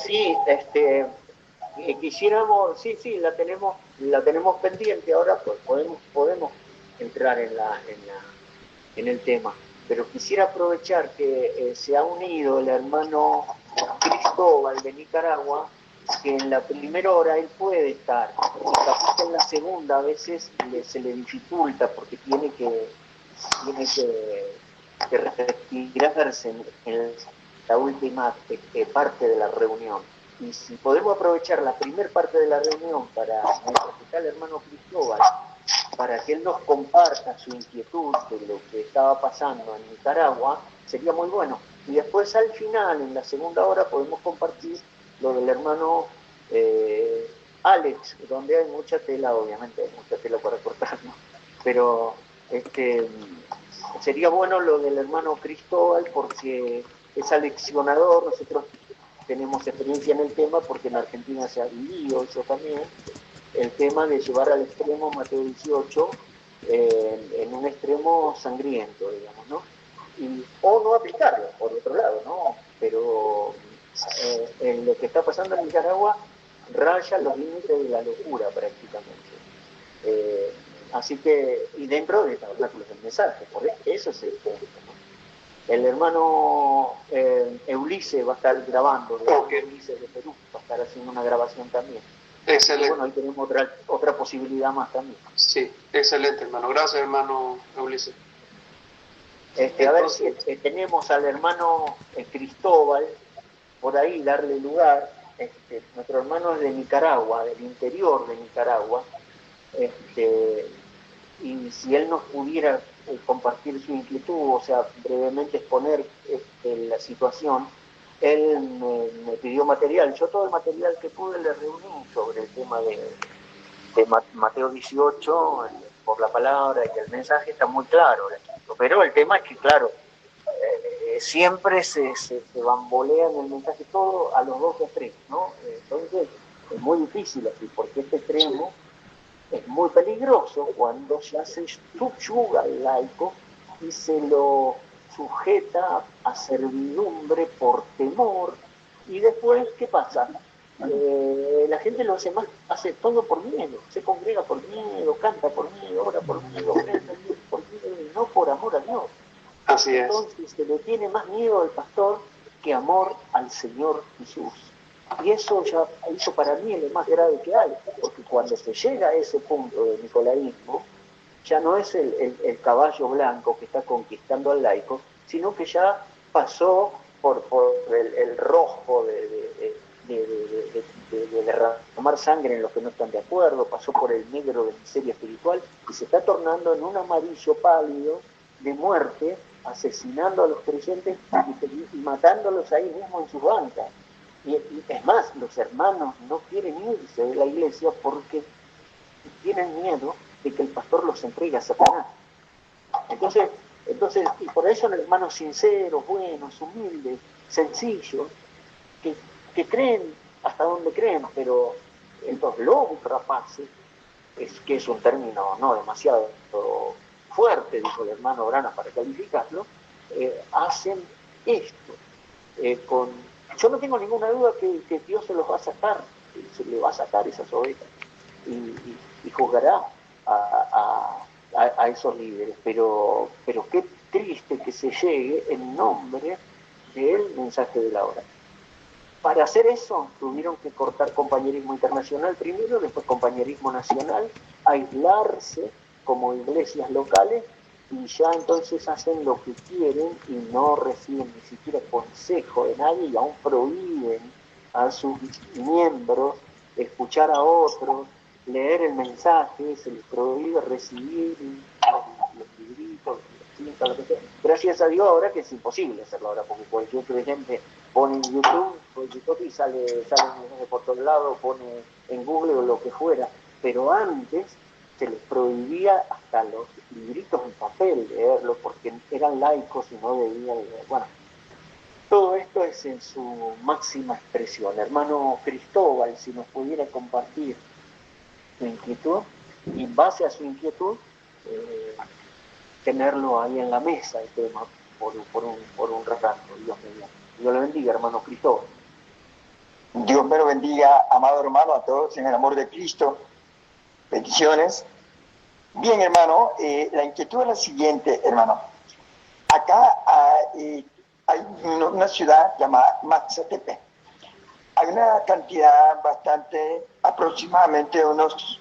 Sí, quisiéramos, sí, la tenemos pendiente ahora, pues podemos entrar en el tema, pero quisiera aprovechar que se ha unido el hermano Cristóbal de Nicaragua, que en la primera hora él puede estar, y capaz que en la segunda a veces se le dificulta porque tiene que retirarse en la última parte de la reunión. Y si podemos aprovechar la primera parte de la reunión para necesitar al hermano Cristóbal, para que él nos comparta su inquietud de lo que estaba pasando en Nicaragua, sería muy bueno. Y después al final, en la segunda hora, podemos compartir lo del hermano Alex, donde hay mucha tela, obviamente, hay mucha tela para cortar, ¿no? Pero sería bueno lo del hermano Cristóbal porque es aleccionador. Nosotros tenemos experiencia en el tema porque en Argentina se ha vivido eso también, el tema de llevar al extremo Mateo 18 en un extremo sangriento, digamos, ¿no? O no aplicarlo, por otro lado, ¿no? Pero en lo que está pasando en Nicaragua raya los límites de la locura prácticamente. Eh, Así que, y dentro de Tabernáculos del Mensaje, por eso es el punto, ¿no? El hermano Ulises va a estar grabando, Ulises de Perú, va a estar haciendo una grabación también. Excelente. Y bueno, ahí tenemos otra posibilidad más también. Sí, excelente, hermano. Gracias, hermano Ulises. A ver si tenemos al hermano Cristóbal por ahí, darle lugar. Nuestro hermano es de Nicaragua, del interior de Nicaragua. Y si él nos pudiera compartir su inquietud, o sea, brevemente exponer la situación, él me pidió material. Yo todo el material que pude le reuní sobre el tema de Mateo 18, por la palabra, y el mensaje está muy claro. Pero el tema es que, claro, siempre se bambolea en el mensaje todo a los dos extremos, ¿no? Entonces, es muy difícil así, porque este extremo es muy peligroso cuando ya se subyuga al laico y se lo sujeta a servidumbre por temor. Y después, ¿qué pasa? La gente lo hace todo por miedo, se congrega por miedo, canta por miedo, ora por miedo, ofrenda por miedo y no por amor a Dios. Así es. Entonces se le tiene más miedo al pastor que amor al Señor Jesús. Y eso para mí es lo más grave que hay, porque cuando se llega a ese punto del nicolaísmo, ya no es el caballo blanco que está conquistando al laico, sino que ya pasó por el rojo de derramar sangre en los que no están de acuerdo, pasó por el negro de miseria espiritual y se está tornando en un amarillo pálido de muerte, asesinando a los creyentes y matándolos ahí mismo en sus bancas. Y es más, los hermanos no quieren irse de la iglesia porque tienen miedo de que el pastor los entregue a Satanás. Entonces, y por eso son hermanos sinceros, buenos, humildes, sencillos, que creen hasta donde creen, pero los lobos rapaces, que es un término no demasiado fuerte, dijo el hermano Brana para calificarlo, hacen esto. Yo no tengo ninguna duda que Dios se los va a sacar, se le va a sacar esas ovejas y juzgará a esos líderes, pero qué triste que se llegue en nombre del mensaje de la hora. Para hacer eso tuvieron que cortar compañerismo internacional primero, después compañerismo nacional, aislarse como iglesias locales y ya entonces hacen lo que quieren y no reciben ni siquiera consejo de nadie y aún prohíben a sus miembros escuchar a otros, leer el mensaje, se les prohíbe recibir los libritos, lo que sea. Gracias a Dios ahora que es imposible hacerlo ahora, porque cualquier creyente pone en YouTube y sale por todos lados, pone en Google o lo que fuera, pero antes se les prohibía hasta los libritos en papel leerlos porque eran laicos y no debían leer. Bueno, todo esto es en su máxima expresión. Hermano Cristóbal, si nos pudiera compartir su inquietud, y en base a su inquietud, tenerlo ahí en la mesa el tema por un rato, Dios mediante. Dios lo bendiga, hermano Cristóbal. Dios me lo bendiga, amado hermano, a todos en el amor de Cristo. Bendiciones. Bien, hermano, la inquietud es la siguiente, hermano. Acá hay una ciudad llamada Mazatepec. Hay una cantidad bastante, aproximadamente unos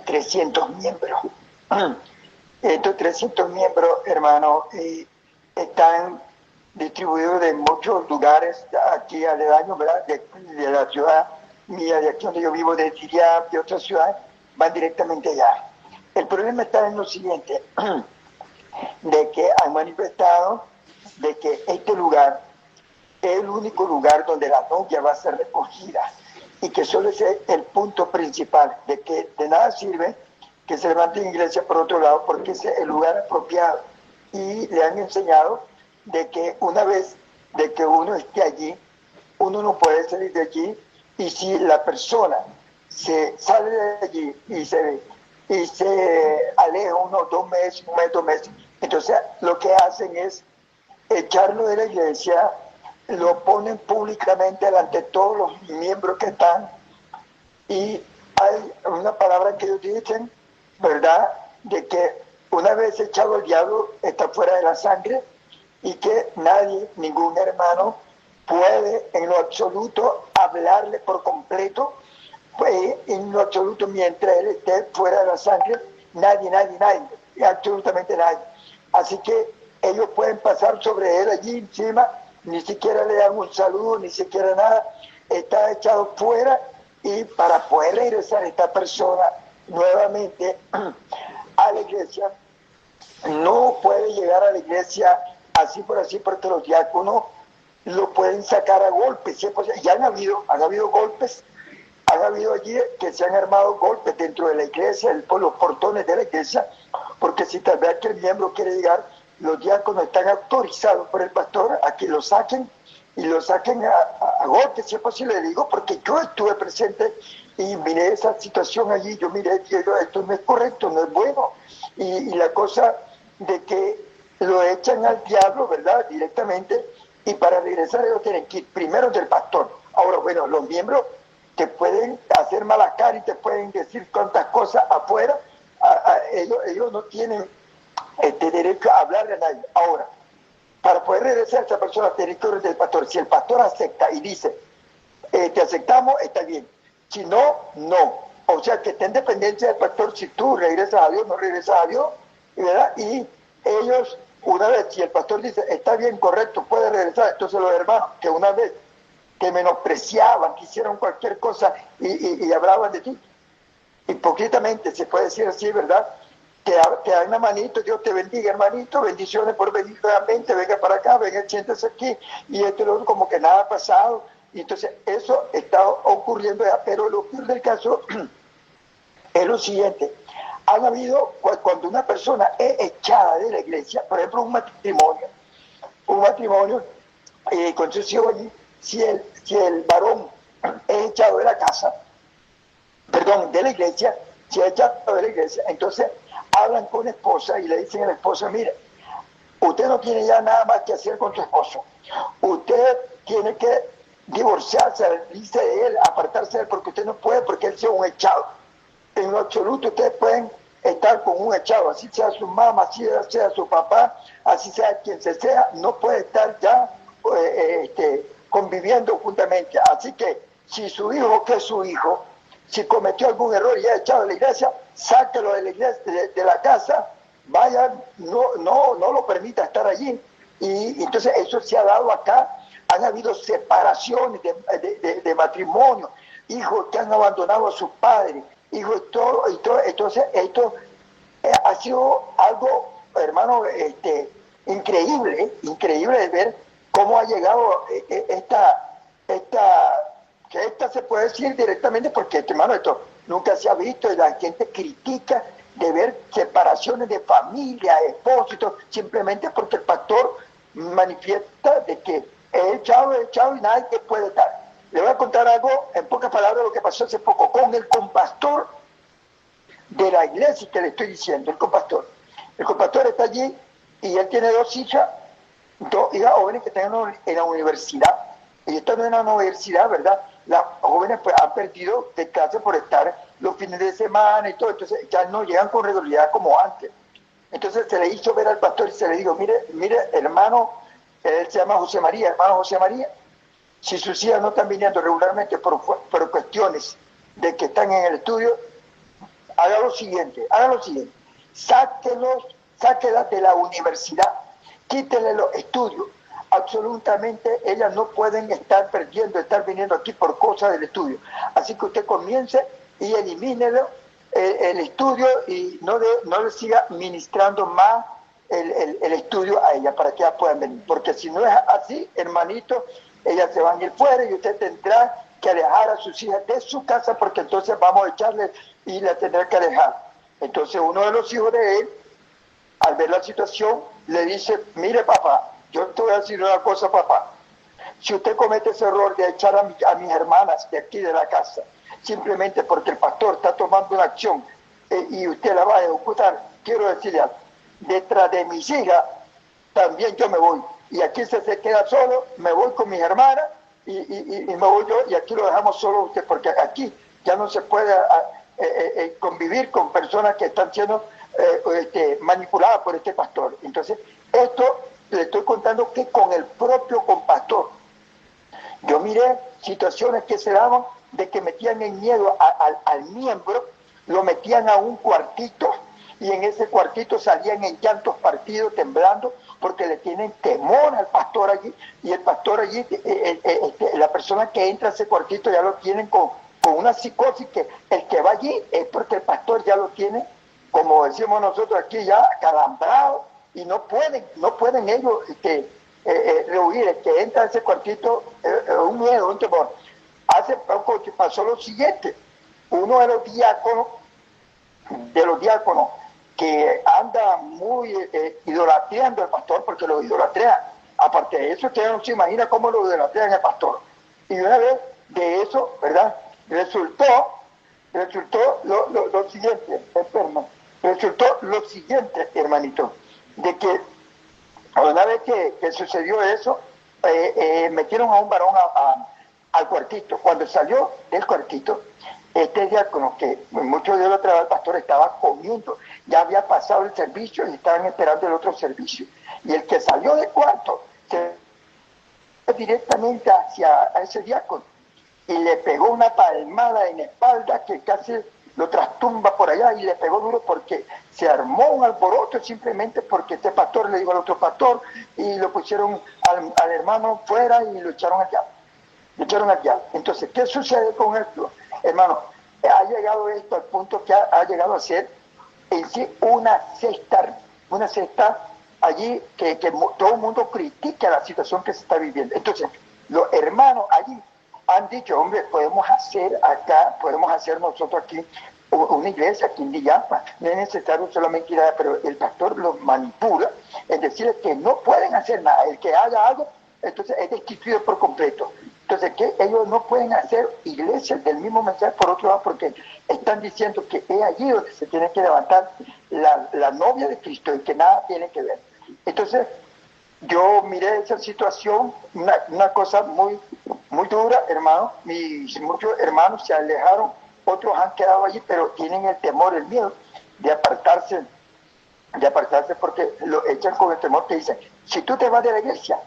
300 miembros. Estos 300 miembros, hermano, están distribuidos en muchos lugares aquí aledaños, ¿verdad? De la ciudad mía, de aquí donde yo vivo, de Siria, de otras ciudades, van directamente allá. El problema está en lo siguiente, de que han manifestado de que este lugar es el único lugar donde la novia va a ser recogida y que solo es el punto principal, de que de nada sirve que se levante iglesia por otro lado porque es el lugar apropiado. Y le han enseñado de que una vez de que uno esté allí, uno no puede salir de allí, y si la persona se sale de allí y se aleja unos 2 meses, 2 meses, entonces lo que hacen es echarlo de la iglesia, lo ponen públicamente delante de todos los miembros que están, y hay una palabra que ellos dicen, ¿verdad?, de que una vez echado el diablo está fuera de la sangre, y que nadie, ningún hermano, puede en lo absoluto hablarle por completo, pues, en lo absoluto, mientras él esté fuera de la sangre, nadie, absolutamente nadie. Así que ellos pueden pasar sobre él allí encima, ni siquiera le dan un saludo, ni siquiera nada, está echado fuera, y para poder regresar esta persona nuevamente a la iglesia, no puede llegar a la iglesia así por así, porque los diáconos lo pueden sacar a golpes. Ya han habido golpes, han habido allí que se han armado golpes dentro de la iglesia, por los portones de la iglesia, porque si tal vez que el miembro quiere llegar, los diáconos están autorizados por el pastor a que lo saquen, y lo saquen a golpes, si es posible. Le digo porque yo estuve presente y miré esa situación allí. Yo miré que esto no es correcto, no es bueno, y la cosa de que lo echan al diablo, ¿verdad?, directamente, y para regresar ellos tienen que ir primero del pastor. Ahora, bueno, los miembros te pueden hacer mala cara y te pueden decir cuantas cosas afuera, ellos no tienen derecho a hablarle a nadie. Ahora, para poder regresar a esa persona tiene que ir del pastor. Si el pastor acepta y dice, te aceptamos, está bien. Si no, no. O sea, que está en dependencia del pastor si tú regresas a Dios, no regresas a Dios, ¿verdad? Y ellos, una vez, si el pastor dice, está bien, correcto, puede regresar, entonces los hermanos, que una vez te menospreciaban, que hicieron cualquier cosa y hablaban de ti, hipócritamente, se puede decir así, ¿verdad? Te dan una manito, Dios te bendiga, hermanito, bendiciones por venir nuevamente, venga para acá, venga, siéntese aquí, y esto y lo otro, como que nada ha pasado. Y entonces eso está ocurriendo ya, pero lo peor del caso es lo siguiente. Han habido, cuando una persona es echada de la iglesia, por ejemplo, un matrimonio con sus hijos allí, si el varón es echado de la casa, perdón, de la iglesia, si es echado de la iglesia, entonces hablan con la esposa y le dicen a la esposa, mire, usted no tiene ya nada más que hacer con su esposo, usted tiene que divorciarse, salirse de él, apartarse de él, porque usted no puede, porque él sea un echado. En lo absoluto ustedes pueden estar con un echado, así sea su mamá, así sea su papá, así sea quien sea, no puede estar ya conviviendo juntamente. Así que si su hijo, que es su hijo, si cometió algún error y ha echado de la iglesia, sáquelo de la iglesia, de la casa, vaya, no lo permita estar allí. Y entonces eso se ha dado acá. Han habido separaciones de matrimonio, hijos que han abandonado a sus padres, hijos y todo. Entonces esto ha sido algo, hermano, increíble de ver cómo ha llegado esta se puede decir directamente, porque, hermano, esto nunca se ha visto, y la gente critica de ver separaciones de familia, esposos, simplemente porque el pastor manifiesta de que es echado y nadie puede estar. Le voy a contar algo, en pocas palabras, lo que pasó hace poco con el compastor de la iglesia que le estoy diciendo, el compastor. El compastor está allí y él tiene 2 hijas jóvenes que están en la universidad. Y están en la universidad, ¿verdad? las jóvenes pues han perdido de clase por estar los fines de semana y todo, entonces ya no llegan con regularidad como antes. Entonces se le hizo ver al pastor y se le dijo, mire, hermano, él se llama José María, hermano José María, si sus hijas no están viniendo regularmente por cuestiones de que están en el estudio, haga lo siguiente, sáquelas de la universidad, quítenle los estudios. Absolutamente ellas no pueden estar viniendo aquí por cosas del estudio. Así que usted comience y elimínelo el estudio y no le siga ministrando más el estudio a ella para que ellas puedan venir. Porque si no es así, hermanito, ellas se van a ir fuera y usted tendrá que alejar a sus hijas de su casa porque entonces vamos a echarle y la tendrá que alejar. Entonces uno de los hijos de él, al ver la situación, le dice, mire papá, yo te voy a decir una cosa papá, si usted comete ese error de echar a mis hermanas de aquí de la casa, simplemente porque el pastor está tomando una acción y usted la va a ejecutar, quiero decirle algo, detrás de mis hijas también yo me voy, y aquí se queda solo, me voy con mis hermanas y me voy yo y aquí lo dejamos solo usted, porque aquí ya no se puede convivir con personas que están siendo manipuladas por este pastor. Entonces, esto le estoy contando que con el propio compastor. Yo miré situaciones que se daban de que metían en miedo al miembro, lo metían a un cuartito y en ese cuartito salían en llantos partidos, temblando, porque le tienen temor al pastor allí, y el pastor allí, la persona que entra a ese cuartito ya lo tienen con una psicosis, que el que va allí es porque el pastor ya lo tiene, como decimos nosotros aquí, ya calambrado, y no pueden ellos rehuir. El que entra a ese cuartito un miedo, un temor. Hace poco pasó lo siguiente: uno de los diáconos que anda muy idolatrando al pastor, porque lo idolatrean. Aparte de eso, usted no se imagina cómo lo idolatrean al pastor. Y una vez de eso, ¿verdad? Resultó lo siguiente, hermanito, de que una vez que sucedió eso, metieron a un varón al cuartito. Cuando salió del cuartito, este diácono, que muchos de los trabajadores, el pastor estaba comiendo, ya había pasado el servicio y estaban esperando el otro servicio. Y el que salió del cuarto se fue directamente hacia ese diácono y le pegó una palmada en la espalda que casi lo trastumba por allá, y le pegó duro porque se armó un alboroto simplemente porque este pastor le dijo al otro pastor, y lo pusieron al hermano fuera y lo echaron allá. Entonces, ¿qué sucede con esto? Hermano, ha llegado esto al punto que ha llegado a ser en sí una secta allí que todo el mundo critica la situación que se está viviendo. Entonces, los hermanos allí han dicho, hombre, podemos hacer nosotros aquí una iglesia aquí en Villapa, no es necesario solamente ir allá, pero el pastor los manipula en decirles que no pueden hacer nada. El que haga algo, entonces es destituido por completo. Entonces, que ellos no pueden hacer iglesias del mismo mensaje, por otro lado, porque están diciendo que es allí donde se tiene que levantar la novia de Cristo y que nada tiene que ver. Entonces, yo miré esa situación, una cosa muy, muy dura, hermano. Muchos hermanos se alejaron, otros han quedado allí, pero tienen el temor, el miedo de apartarse porque lo echan con el temor que dicen, si tú te vas de la iglesia,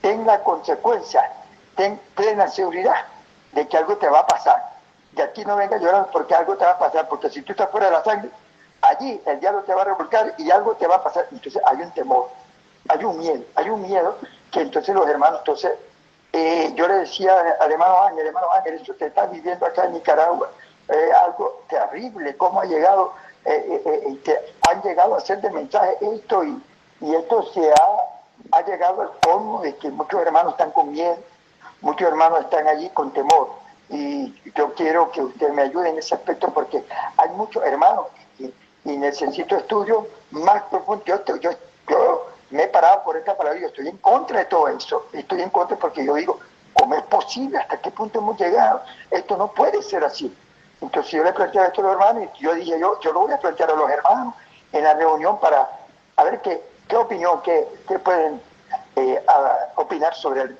ten la consecuencia, ten plena seguridad de que algo te va a pasar. De aquí no vengas llorando porque algo te va a pasar, porque si tú estás fuera de la sangre, allí el diablo te va a revolcar y algo te va a pasar. Entonces hay un temor, hay un miedo que entonces los hermanos, yo le decía al hermano Ángel, eso te está viviendo acá en Nicaragua, algo terrible, cómo han llegado a hacer de mensaje esto, y esto ha llegado al colmo de que muchos hermanos están con miedo, muchos hermanos están allí con temor, y yo quiero que usted me ayude en ese aspecto porque hay muchos hermanos y necesito estudios más profundos. Yo me he parado por esta palabra y yo estoy en contra de todo eso, estoy en contra porque yo digo, ¿cómo es posible? ¿Hasta qué punto hemos llegado? Esto no puede ser así. Entonces yo le planteé esto a los hermanos y yo dije, yo lo voy a plantear a los hermanos en la reunión para a ver qué opinión, qué pueden opinar sobre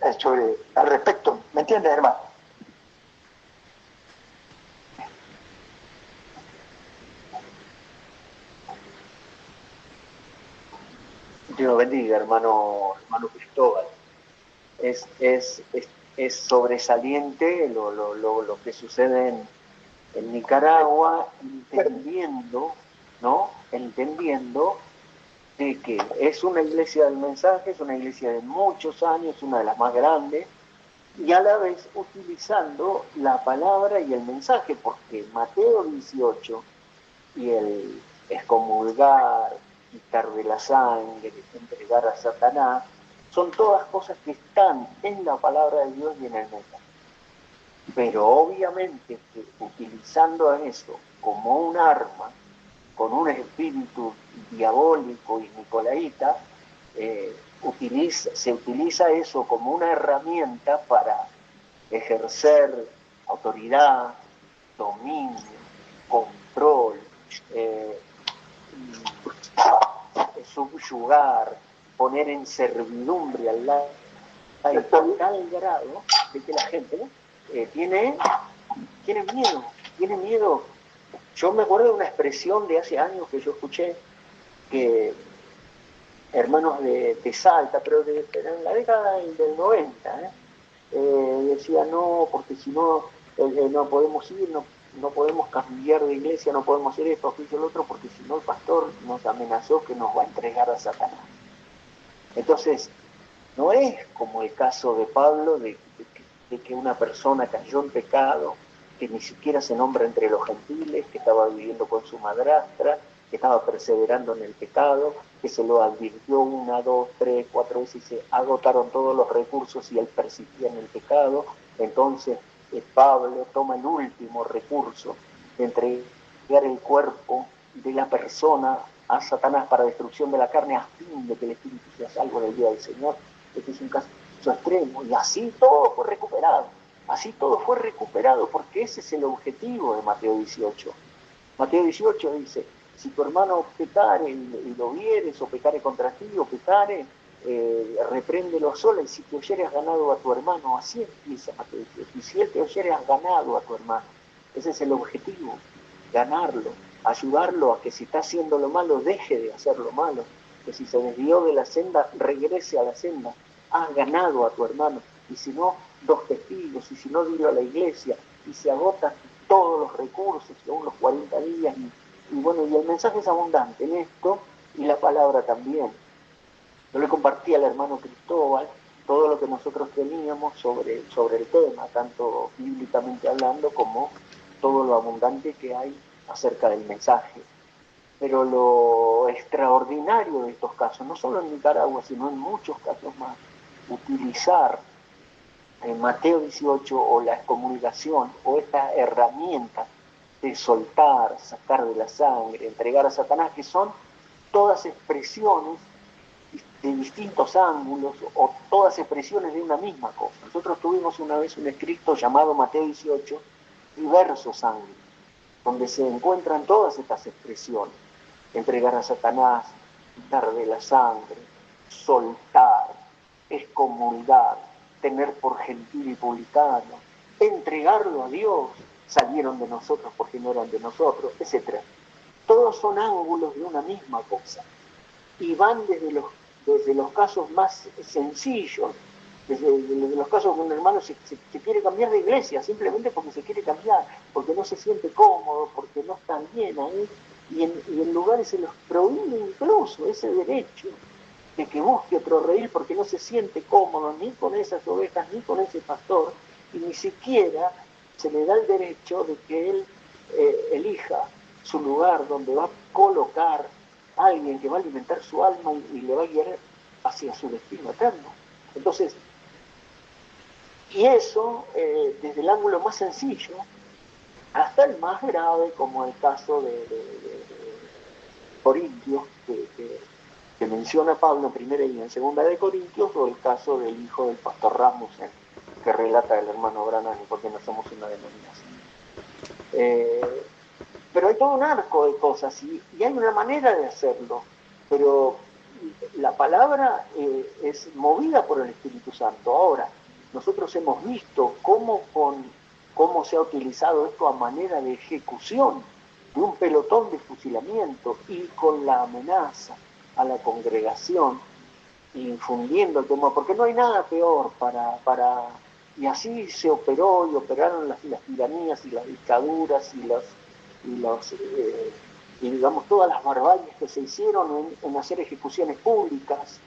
al respecto. ¿Me entiendes, hermano? Dios bendiga, hermano Cristóbal. Es sobresaliente lo que sucede en Nicaragua, entendiendo, ¿no? Entendiendo de que es una iglesia del mensaje, es una iglesia de muchos años, una de las más grandes, y a la vez utilizando la palabra y el mensaje, porque Mateo 18 y el excomulgar, quitar de la sangre, entregar a Satanás, son todas cosas que están en la palabra de Dios y en el mensaje. Pero obviamente que utilizando a eso como un arma, con un espíritu diabólico y nicolaíta, se utiliza eso como una herramienta para ejercer autoridad, dominio, control, subyugar, poner en servidumbre al lado, a tal grado de que la gente tiene miedo. Yo me acuerdo de una expresión de hace años que yo escuché, que hermanos de Salta, pero en la década del 90, decían, no, porque si no, no podemos ir, no podemos cambiar de iglesia, no podemos hacer esto, aquello, lo otro, porque si no el pastor nos amenazó que nos va a entregar a Satanás. Entonces, no es como el caso de Pablo, de que una persona cayó en pecado, que ni siquiera se nombra entre los gentiles, que estaba viviendo con su madrastra, que estaba perseverando en el pecado, que se lo advirtió 1, 2, 3, 4 veces y se agotaron todos los recursos y él persistía en el pecado. Entonces Pablo toma el último recurso de entregar el cuerpo de la persona a Satanás para destrucción de la carne, a fin de que el espíritu sea salvo del día del Señor. Este es un caso extremo, y así todo fue recuperado, porque ese es el objetivo de Mateo 18. Mateo 18 dice, si tu hermano pecare y lo vieres, o pecare contra ti, o pecare, repréndelo sola, y si te oyeres has ganado a tu hermano. Así empieza Mateo 18, y si él te oyere has ganado a tu hermano. Ese es el objetivo, ganarlo, ayudarlo a que si está haciendo lo malo, deje de hacer lo malo, que si se desvió de la senda, regrese a la senda. Has ganado a tu hermano, y si no, 2 testigos, y si no, dilo a la iglesia, y se agotan todos los recursos, según los 40 días, y bueno, y el mensaje es abundante en esto, y la palabra también. Yo le compartí al hermano Cristóbal todo lo que nosotros teníamos sobre el tema, tanto bíblicamente hablando, como todo lo abundante que hay acerca del mensaje. Pero lo extraordinario de estos casos, no solo en Nicaragua, sino en muchos casos más, utilizar en Mateo 18 o la excomulgación o esta herramienta de soltar, sacar de la sangre, entregar a Satanás, que son todas expresiones de distintos ángulos o todas expresiones de una misma cosa. Nosotros tuvimos una vez un escrito llamado Mateo 18, diversos ángulos, donde se encuentran todas estas expresiones: entregar a Satanás, quitar de la sangre, soltar, excomulgar, tener por gentil y publicano, entregarlo a Dios, salieron de nosotros porque no eran de nosotros, etc. Todos son ángulos de una misma cosa, y van desde los casos más sencillos, desde los casos donde un hermano se quiere cambiar de iglesia, simplemente porque se quiere cambiar, porque no se siente cómodo, porque no está bien ahí, y en lugares se los prohíbe incluso ese derecho de que busque otro redil, porque no se siente cómodo ni con esas ovejas, ni con ese pastor, y ni siquiera se le da el derecho de que él elija su lugar donde va a colocar a alguien que va a alimentar su alma y le va a guiar hacia su destino eterno. Entonces, y eso desde el ángulo más sencillo hasta el más grave, como el caso de Corintios, que menciona Pablo en primera y en segunda de Corintios, o el caso del hijo del pastor Rasmussen, que relata el hermano Branham, porque no somos una denominación. Pero hay todo un arco de cosas, y hay una manera de hacerlo, pero la palabra es movida por el Espíritu Santo. Ahora, nosotros hemos visto cómo se ha utilizado esto a manera de ejecución de un pelotón de fusilamiento, y con la amenaza a la congregación infundiendo el temor, porque no hay nada peor y así se operó y operaron las tiranías y las dictaduras y digamos todas las barbaries que se hicieron en hacer ejecuciones públicas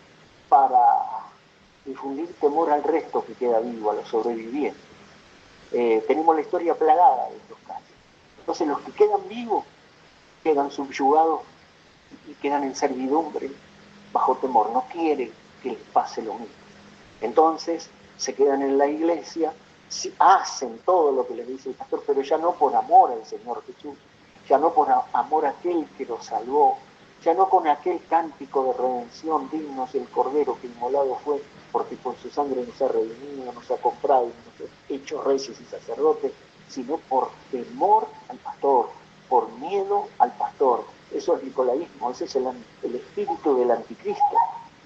para infundir temor al resto que queda vivo, a los sobrevivientes. Tenemos la historia plagada de estos casos. Entonces los que quedan vivos quedan subyugados y quedan en servidumbre bajo temor, no quieren que les pase lo mismo. Entonces se quedan en la iglesia, hacen todo lo que les dice el pastor, pero ya no por amor al Señor Jesús, ya no por amor a aquel que los salvó, ya no con aquel cántico de redención, dignos el Cordero que inmolado fue, porque con su sangre nos ha redimido, nos ha comprado, nos ha hecho reyes y sacerdotes, sino por temor al pastor, por miedo al pastor. Eso es nicolaísmo, ese es el espíritu del anticristo.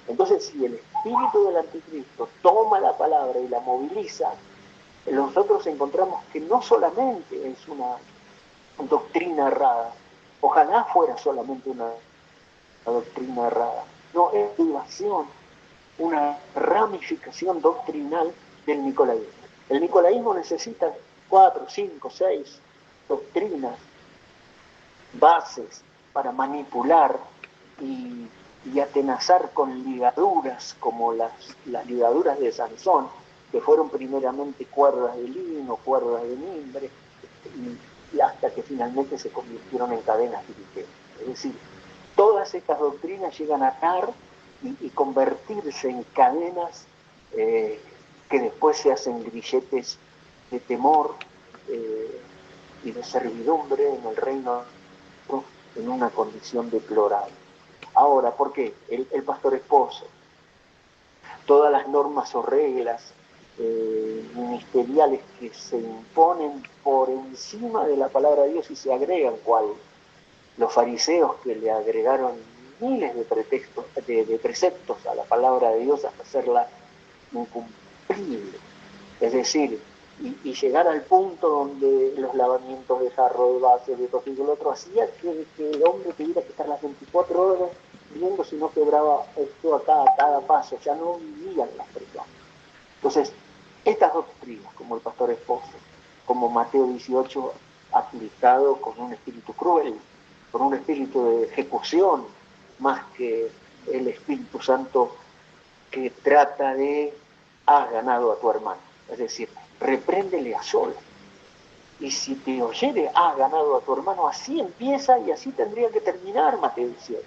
Entonces, si el espíritu del anticristo toma la palabra y la moviliza, nosotros encontramos que no solamente es una doctrina errada, ojalá fuera solamente una doctrina errada, no, es derivación, una ramificación doctrinal del nicolaísmo. El nicolaísmo necesita 4, 5, 6 doctrinas, bases para manipular y atenazar con ligaduras como las ligaduras de Sansón, que fueron primeramente cuerdas de lino, cuerdas de mimbre, y hasta que finalmente se convirtieron en cadenas dirigentes. Es decir, todas estas doctrinas llegan a atar y convertirse en cadenas que después se hacen grilletes de temor y de servidumbre en el reino, en una condición deplorable. Ahora, ¿por qué? El pastor esposo, todas las normas o reglas ministeriales que se imponen por encima de la palabra de Dios y se agregan, cual los fariseos que le agregaron miles de preceptos a la palabra de Dios hasta hacerla incumplible. Es decir, y llegar al punto donde los lavamientos de jarro, de base, de todo y lo otro, hacía que el hombre tuviera que estar las 24 horas viendo si no quebraba esto a cada paso, ya no vivían las personas. Entonces, estas doctrinas, como el pastor esposo, como Mateo 18, aplicado con un espíritu cruel, con un espíritu de ejecución, más que el Espíritu Santo que trata de has ganado a tu hermano. Es decir, repréndele a solas. Y si te oyere, has ganado a tu hermano. Así empieza y así tendría que terminar Mateo 18.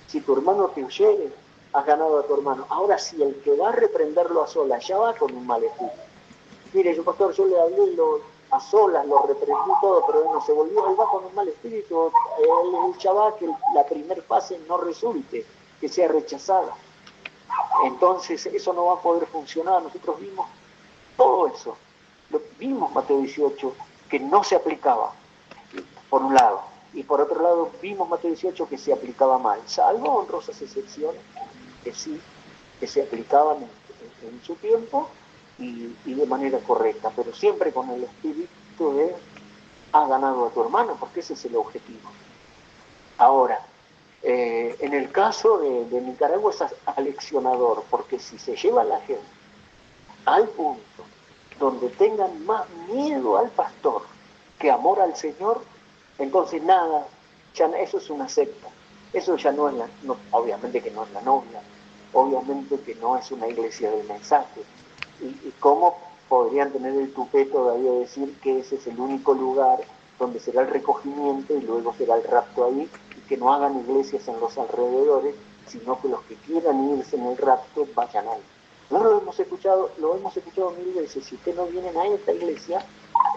Si tu hermano te oyere, has ganado a tu hermano. Ahora, si el que va a reprenderlo a solas ya va con un mal espíritu. Mire, yo pastor, yo le hablé a solas, lo reprendí todo, pero él no se volvió, él va con un mal espíritu, él ya va que la primer fase no resulte, que sea rechazada. Entonces eso no va a poder funcionar. Nosotros vimos todo eso, vimos Mateo 18 que no se aplicaba, por un lado, y por otro lado vimos Mateo 18 que se aplicaba mal, salvo honrosas excepciones que sí, que se aplicaban en su tiempo y de manera correcta, pero siempre con el espíritu de has ganado a tu hermano, porque ese es el objetivo. Ahora, en el caso de Nicaragua es aleccionador, porque si se lleva a la gente al punto donde tengan más miedo al pastor que amor al Señor, entonces nada, ya eso es una secta. Eso ya no es obviamente que no es la novia, obviamente que no es una iglesia del mensaje. ¿Y cómo podrían tener el tupé todavía de decir que ese es el único lugar donde será el recogimiento y luego será el rapto ahí, y que no hagan iglesias en los alrededores, sino que los que quieran irse en el rapto vayan ahí? Nosotros lo hemos escuchado mil veces. Si ustedes no vienen a esta iglesia,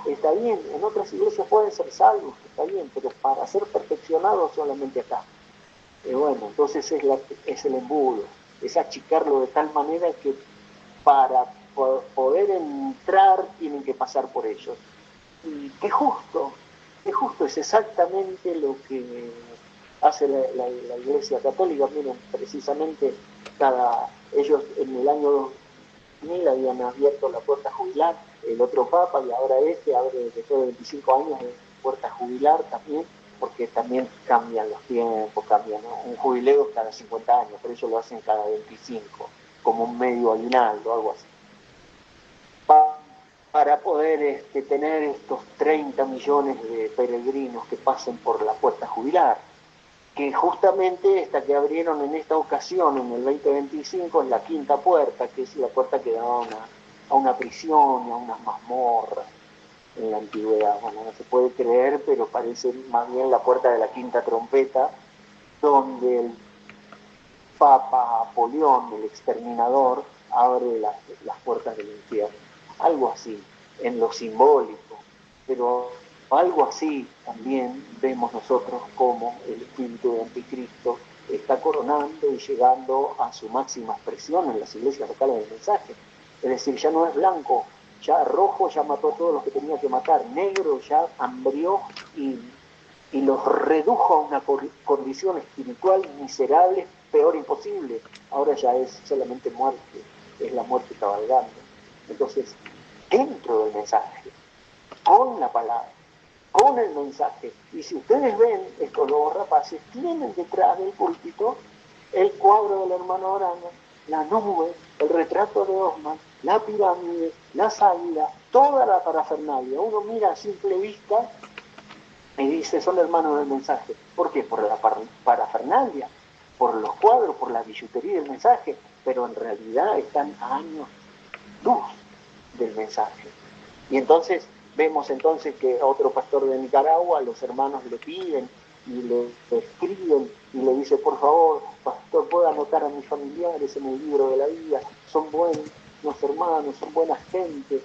está bien, en otras iglesias pueden ser salvos, está bien, pero para ser perfeccionados solamente acá. Bueno, entonces es el embudo, es achicarlo de tal manera que para poder entrar tienen que pasar por ellos. Y qué justo es exactamente lo que hace la Iglesia Católica. Miren, precisamente ellos en el año 2000 habían abierto la puerta jubilar, el otro Papa, y ahora abre después de 25 años de puerta jubilar también, porque también cambian los tiempos, cambian, ¿no? Un jubileo cada 50 años, pero ellos lo hacen cada 25, como un medio aguinaldo, algo así. Para poder tener estos 30 millones de peregrinos que pasen por la puerta jubilar, que justamente esta que abrieron en esta ocasión, en el 2025, es la quinta puerta, que es la puerta que da a una prisión, a unas mazmorras en la antigüedad. Bueno, no se puede creer, pero parece más bien la puerta de la quinta trompeta, donde el Papa Apolión, el exterminador, abre las puertas del infierno. Algo así, en lo simbólico, pero algo así también vemos nosotros como el espíritu de Anticristo está coronando y llegando a su máxima expresión en las iglesias locales del mensaje. Es decir, ya no es blanco, ya rojo ya mató a todos los que tenía que matar, negro ya hambrió y los redujo a una condición espiritual miserable, peor imposible. Ahora ya es solamente muerte, es la muerte cabalgando. Entonces, dentro del mensaje, con la palabra, con el mensaje, y si ustedes ven, estos lobos rapaces tienen detrás del púlpito el cuadro del hermano Brana, la nube, el retrato de Osman, la pirámide, las águilas, toda la parafernalia. Uno mira a simple vista y dice, son hermanos del mensaje. ¿Por qué? Por la parafernalia, por los cuadros, por la billutería del mensaje, pero en realidad están a años luz del mensaje. Y entonces vemos entonces que a otro pastor de Nicaragua, los hermanos le piden y le escriben y le dice, por favor, pastor, pueda anotar a mis familiares en el libro de la vida, son buenos hermanos, son buena gente,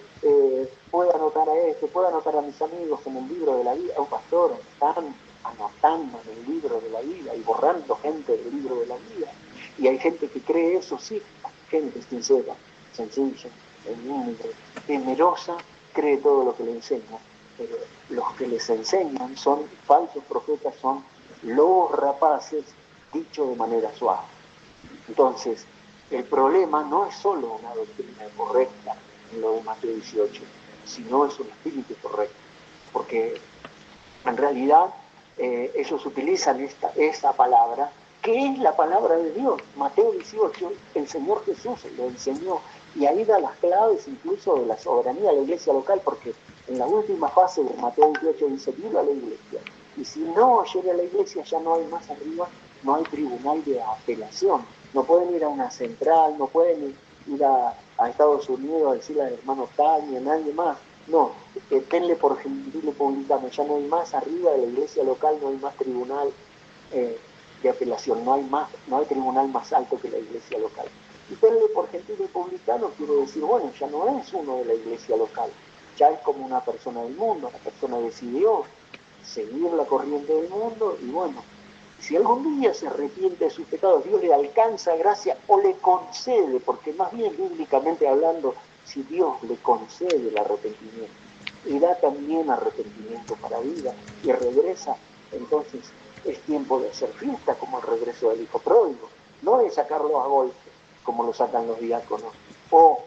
pueda anotar a pueda anotar a mis amigos en el libro de la vida. Pastor, están anotando en el libro de la vida y borrando gente del libro de la vida. Y hay gente que cree eso, sí, gente sincera, sencilla, humilde, temerosa, cree todo lo que le enseñan, pero los que les enseñan son falsos profetas, son lobos rapaces, dicho de manera suave. Entonces, el problema no es solo una doctrina correcta en lo de Mateo 18, sino es un espíritu correcto, porque en realidad ellos utilizan esta palabra, que es la palabra de Dios. Mateo 18, el Señor Jesús lo enseñó, y ahí da las claves incluso de la soberanía de la iglesia local, porque en la última fase de Mateo 18 dice, viva la iglesia, y si no llega a la iglesia ya no hay más arriba, no hay tribunal de apelación, no pueden ir a una central, no pueden ir a Estados Unidos a decirle al hermano tal ni a nadie más. No, tenle por gentil y publicano, ya no hay más arriba de la iglesia local, no hay más tribunal de apelación, no hay tribunal más alto que la iglesia local. Y tenle por gentil y publicano quiere decir, bueno, ya no es uno de la iglesia local, ya es como una persona del mundo, la persona decidió seguir la corriente del mundo y bueno, si algún día se arrepiente de sus pecados, Dios le alcanza gracia o le concede, porque más bien bíblicamente hablando, si Dios le concede el arrepentimiento y da también arrepentimiento para vida y regresa, entonces es tiempo de hacer fiesta como el regreso del hijo pródigo, no de sacarlo a golpe como lo sacan los diáconos, o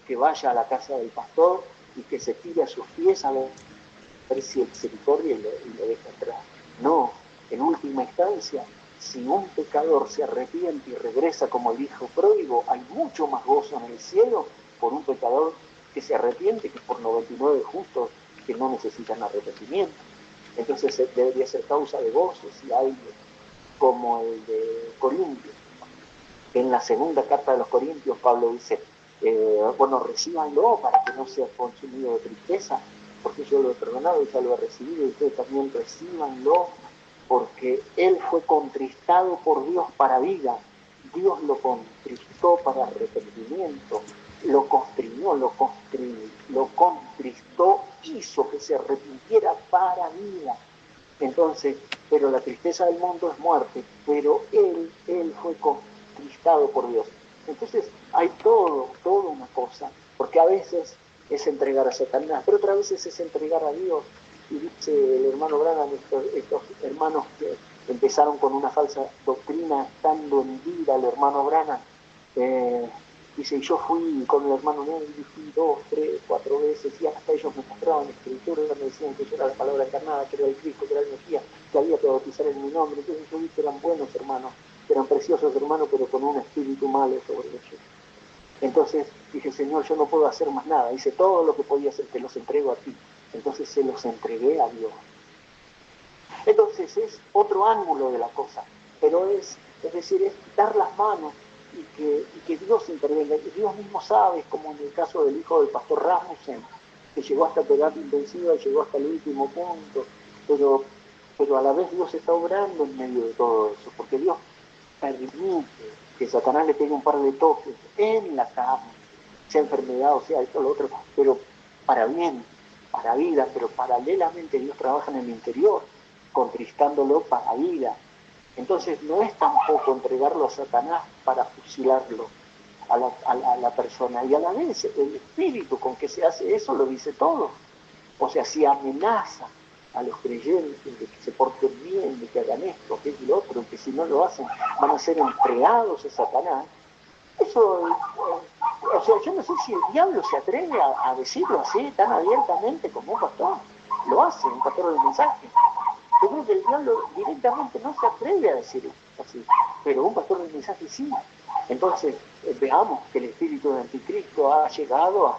que vaya a la casa del pastor y que se tire a sus pies a ver si el misericordia y lo deja atrás. No, en última instancia, si un pecador se arrepiente y regresa como el hijo pródigo, hay mucho más gozo en el cielo por un pecador que se arrepiente que por 99 justos que no necesitan arrepentimiento. Entonces debería ser causa de gozo si alguien como el de Corintios. En la segunda carta de los Corintios, Pablo dice, bueno, recíbanlo para que no sea consumido de tristeza, porque yo lo he perdonado y ya lo he recibido, y ustedes también recíbanlo, porque él fue contristado por Dios para vida. Dios lo contristó para arrepentimiento, lo constriñó, lo contristó, hizo que se arrepintiera para vida. Entonces, pero la tristeza del mundo es muerte, pero él fue contristado por Dios. Entonces hay toda una cosa, porque a veces es entregar a Satanás, pero otras veces es entregar a Dios. Y dice el hermano Branham, estos hermanos que empezaron con una falsa doctrina estando en vida, el hermano Branham, Dice, y yo fui con el hermano Nelly, fui 2, 3, 4 veces, y hasta ellos me mostraban escrituras, me decían que yo era la palabra encarnada, que era el Cristo, que era el Mesías, que había que bautizar en mi nombre. Entonces yo vi que eran buenos hermanos, que eran preciosos hermanos, pero con un espíritu malo sobre ellos. Entonces dije, Señor, yo no puedo hacer más nada. Hice todo lo que podía hacer, te los entrego a ti. Entonces se los entregué a Dios. Entonces es otro ángulo de la cosa, pero es decir, es quitar las manos y que Dios intervenga. Y Dios mismo sabe, como en el caso del hijo del pastor Rasmussen, que llegó hasta terapia intensiva y llegó hasta el último punto, pero a la vez Dios está obrando en medio de todo eso, porque Dios permite que Satanás le pegue un par de toques en la carne, sea enfermedad o sea esto o lo otro, pero para bien, para vida, pero paralelamente Dios trabaja en el interior, contristándolo para vida. Entonces no es tampoco entregarlo a Satanás para fusilarlo a la persona, y a la vez el espíritu con que se hace eso lo dice todo. O sea, si amenaza a los creyentes de que se porten bien, de que hagan esto, que es lo otro, que si no lo hacen van a ser entregados a Satanás, eso, o sea, yo no sé si el diablo se atreve a decirlo así tan abiertamente como un pastor lo hace, un pastor del mensaje. Yo creo que el diablo directamente no se atreve a decir así, pero un pastor del mensaje sí. Entonces, veamos que el espíritu de anticristo ha llegado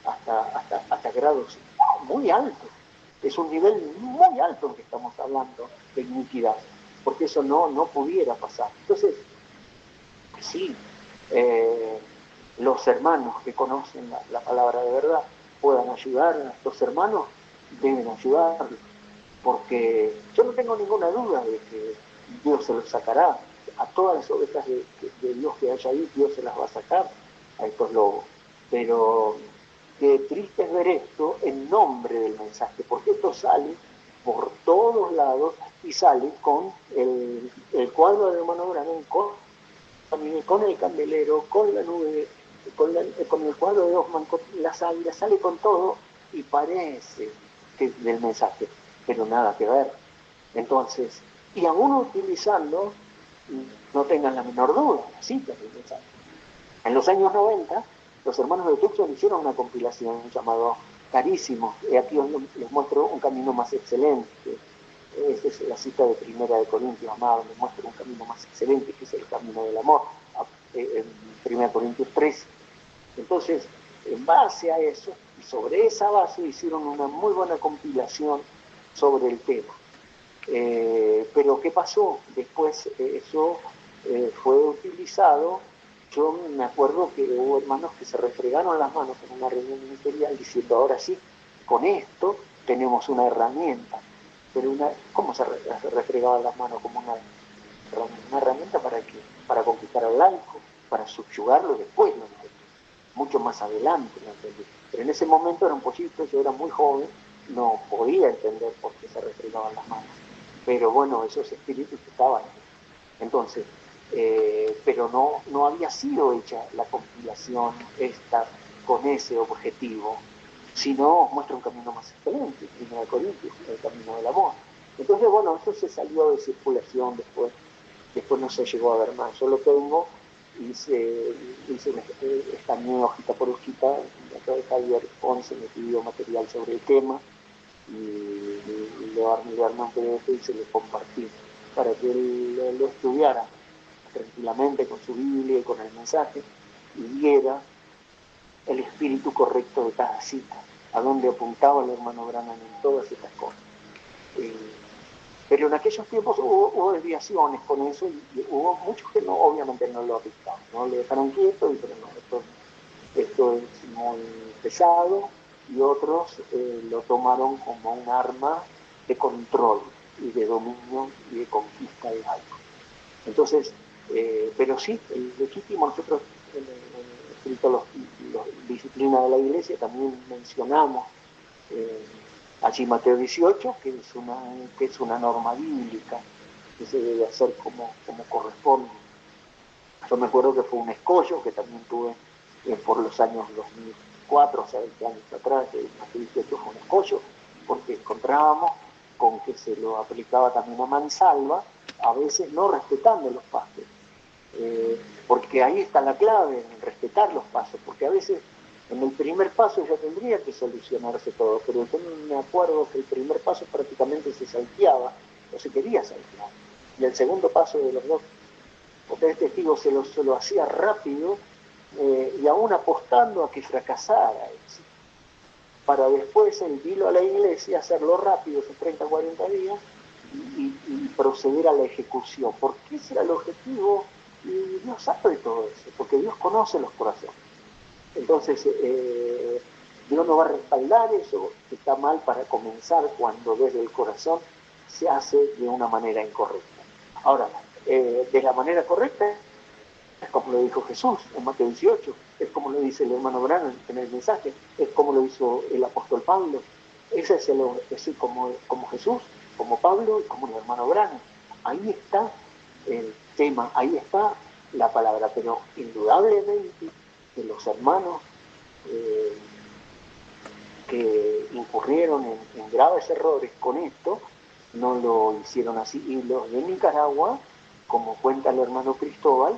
hasta grados muy altos. Es un nivel muy alto en que estamos hablando de iniquidad, porque eso no pudiera pasar. Entonces, sí, los hermanos que conocen la palabra de verdad puedan ayudar a estos hermanos, deben ayudarlos, porque yo no tengo ninguna duda de que Dios se los sacará. A todas las ovejas de Dios que haya ahí, Dios se las va a sacar a estos lobos. Pero qué triste es ver esto en nombre del mensaje, porque esto sale por todos lados y sale con el cuadro de hermano Branham, con el candelero, con la nube, con el cuadro de Osman, con las águilas, sale con todo y parece que es del mensaje, pero nada que ver. Entonces, y aún utilizando, no tengan la menor duda, las citas del mensaje. En los años 90, los hermanos de Tucson hicieron una compilación llamada Carísimos, y aquí les muestro un camino más excelente. Esta es la cita de Primera de Corintios, amado, les muestro un camino más excelente, que es el camino del amor, en Primera de Corintios 3. Entonces, en base a eso, y sobre esa base, hicieron una muy buena compilación sobre el tema. Pero ¿qué pasó? Después eso fue utilizado. Yo me acuerdo que hubo hermanos que se refregaron las manos en una reunión ministerial diciendo, ahora sí, con esto tenemos una herramienta. Pero ¿cómo se refregaban las manos? Como una herramienta para qué? Para conquistar al laico, para subyugarlo después, ¿no? Mucho más adelante, ¿no? Pero en ese momento era un pollito, yo era muy joven, no podía entender por qué se refregaban las manos. Pero bueno, esos espíritus estaban ahí. Entonces, pero no había sido hecha la compilación esta con ese objetivo, sino os muestra un camino más excelente, Primera de Corintios, el camino del amor. Entonces, bueno, eso se salió de circulación después no se llegó a ver más. Yo lo tengo, hice escaneé hojita por hojita, acá de Javier Ponce me pidió material sobre el tema, y le armé un PDF y se lo compartí para que él lo estudiara tranquilamente con su Biblia y con el mensaje y viera el espíritu correcto de cada cita, a dónde apuntaba el hermano Branham en todas estas cosas. Pero en aquellos tiempos hubo desviaciones con eso y hubo muchos que obviamente no lo aplicaron, no le dejaron quieto y dijeron, no, esto es muy pesado, y otros lo tomaron como un arma de control y de dominio y de conquista del algo. Entonces, pero sí, el legítimo, nosotros en el escrito los disciplinas de la Iglesia también mencionamos allí Mateo 18, que es una norma bíblica, que se debe hacer como corresponde. Yo me acuerdo que fue un escollo que también tuve por los años 2004, o sea, 20 años atrás, Mateo 18 fue un escollo, porque encontrábamos con que se lo aplicaba también a mansalva, a veces no respetando los pastores. Porque ahí está la clave, en respetar los pasos, porque a veces en el primer paso ya tendría que solucionarse todo, pero yo me acuerdo que el primer paso prácticamente se salteaba, o se quería saltear, y el segundo paso de los dos, porque este testigo se lo hacía rápido, y aún apostando a que fracasara, para después el vilo a la iglesia, hacerlo rápido, esos 30, 40 días, y proceder a la ejecución, porque ese era el objetivo, y Dios sabe todo eso, porque Dios conoce los corazones. Entonces, Dios no va a respaldar eso que está mal para comenzar cuando desde el corazón se hace de una manera incorrecta. Ahora, de la manera correcta, es como lo dijo Jesús en Mateo 18, es como lo dice el hermano Branham en el mensaje, es como lo hizo el apóstol Pablo. Ese es decir, como Jesús, como Pablo y como el hermano Branham. Ahí está el tema, ahí está la palabra, pero indudablemente que los hermanos que incurrieron en graves errores con esto, no lo hicieron así. Y los de Nicaragua, como cuenta el hermano Cristóbal,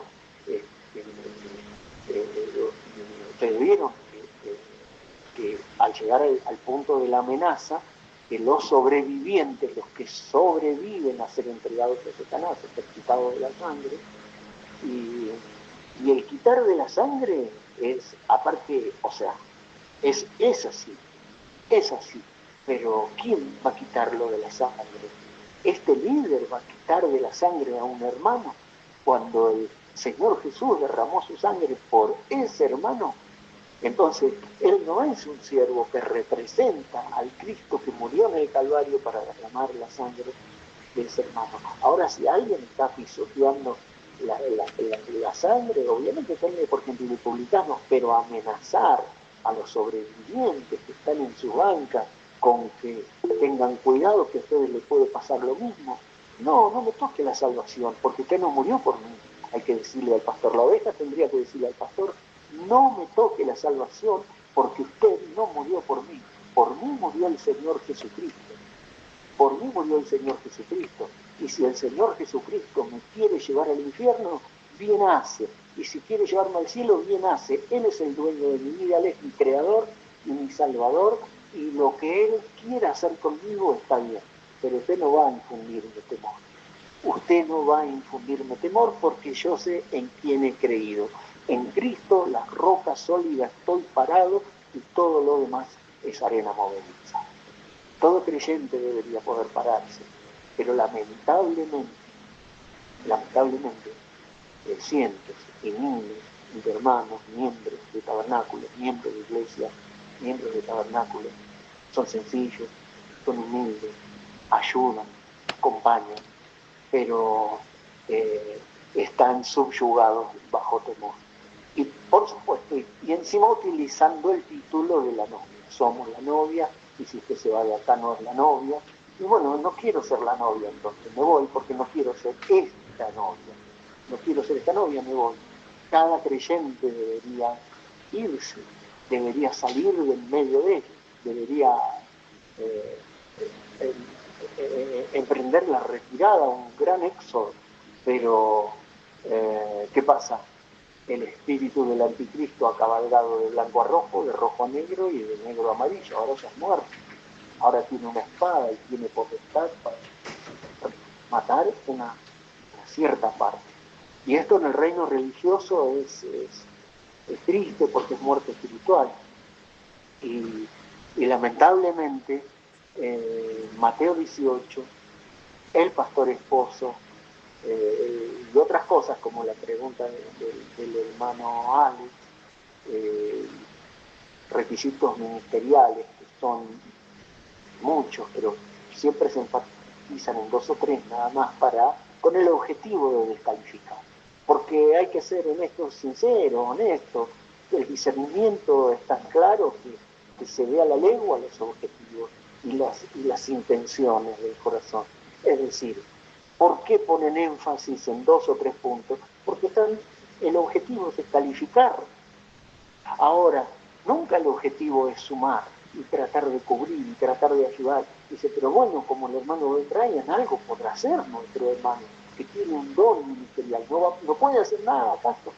ustedes vieron que al llegar al punto de la amenaza, que los sobrevivientes, los que sobreviven a ser entregados a Satanás, a ser quitados de la sangre, y el quitar de la sangre es, aparte, o sea, es así, pero ¿quién va a quitarlo de la sangre? Este líder va a quitar de la sangre a un hermano cuando el Señor Jesús derramó su sangre por ese hermano. Entonces, él no es un siervo que representa al Cristo que murió en el Calvario para derramar la sangre de ese hermano. Ahora, si alguien está pisoteando la sangre, obviamente también por gente republicano, pero amenazar a los sobrevivientes que están en su banca con que tengan cuidado que a ustedes les puede pasar lo mismo. No me toque la salvación, porque usted no murió por mí. Hay que decirle al pastor, la oveja tendría que decirle al pastor, no me toque la salvación, porque usted no murió por mí murió el Señor Jesucristo. Por mí murió el Señor Jesucristo. Y si el Señor Jesucristo me quiere llevar al infierno, bien hace. Y si quiere llevarme al cielo, bien hace. Él es el dueño de mi vida, Él es mi creador y mi salvador. Y lo que Él quiera hacer conmigo está bien. Pero usted no va a infundirme temor. Usted no va a infundirme temor porque yo sé en quién he creído. En Cristo, la roca sólida, estoy parado y todo lo demás es arena movediza. Todo creyente debería poder pararse, pero lamentablemente, cientos y miles de hermanos, miembros de tabernáculos, miembros de iglesia, miembros de tabernáculos, son sencillos, son humildes, ayudan, acompañan, pero están subyugados bajo temor. Y por supuesto, y encima utilizando el título de la novia. Somos la novia, y si usted se va de acá no es la novia. Y bueno, no quiero ser la novia, entonces me voy porque no quiero ser esta novia. No quiero ser esta novia, me voy. Cada creyente debería irse, debería salir del medio de ellos, debería emprender la retirada, un gran éxodo. Pero, ¿qué pasa? El espíritu del anticristo ha cabalgado de blanco a rojo, de rojo a negro y de negro a amarillo. Ahora ya es muerto. Ahora tiene una espada y tiene potestad para matar una cierta parte. Y esto en el reino religioso es triste porque es muerte espiritual. Y lamentablemente, Mateo 18, el pastor esposo, y otras cosas como la pregunta del hermano Alex, requisitos ministeriales que son muchos, pero siempre se enfatizan en 2 o 3 nada más con el objetivo de descalificar, porque hay que ser honesto, sincero, honesto. El discernimiento es tan claro que se ve a la legua los objetivos y las intenciones del corazón. Es decir, ¿por qué ponen énfasis en 2 o 3 puntos? Porque el objetivo es descalificar. Ahora, nunca el objetivo es sumar y tratar de cubrir y tratar de ayudar. Dice, pero bueno, como el hermano Brian, algo podrá hacer nuestro hermano, que tiene un don ministerial. No puede hacer nada, ¿acaso?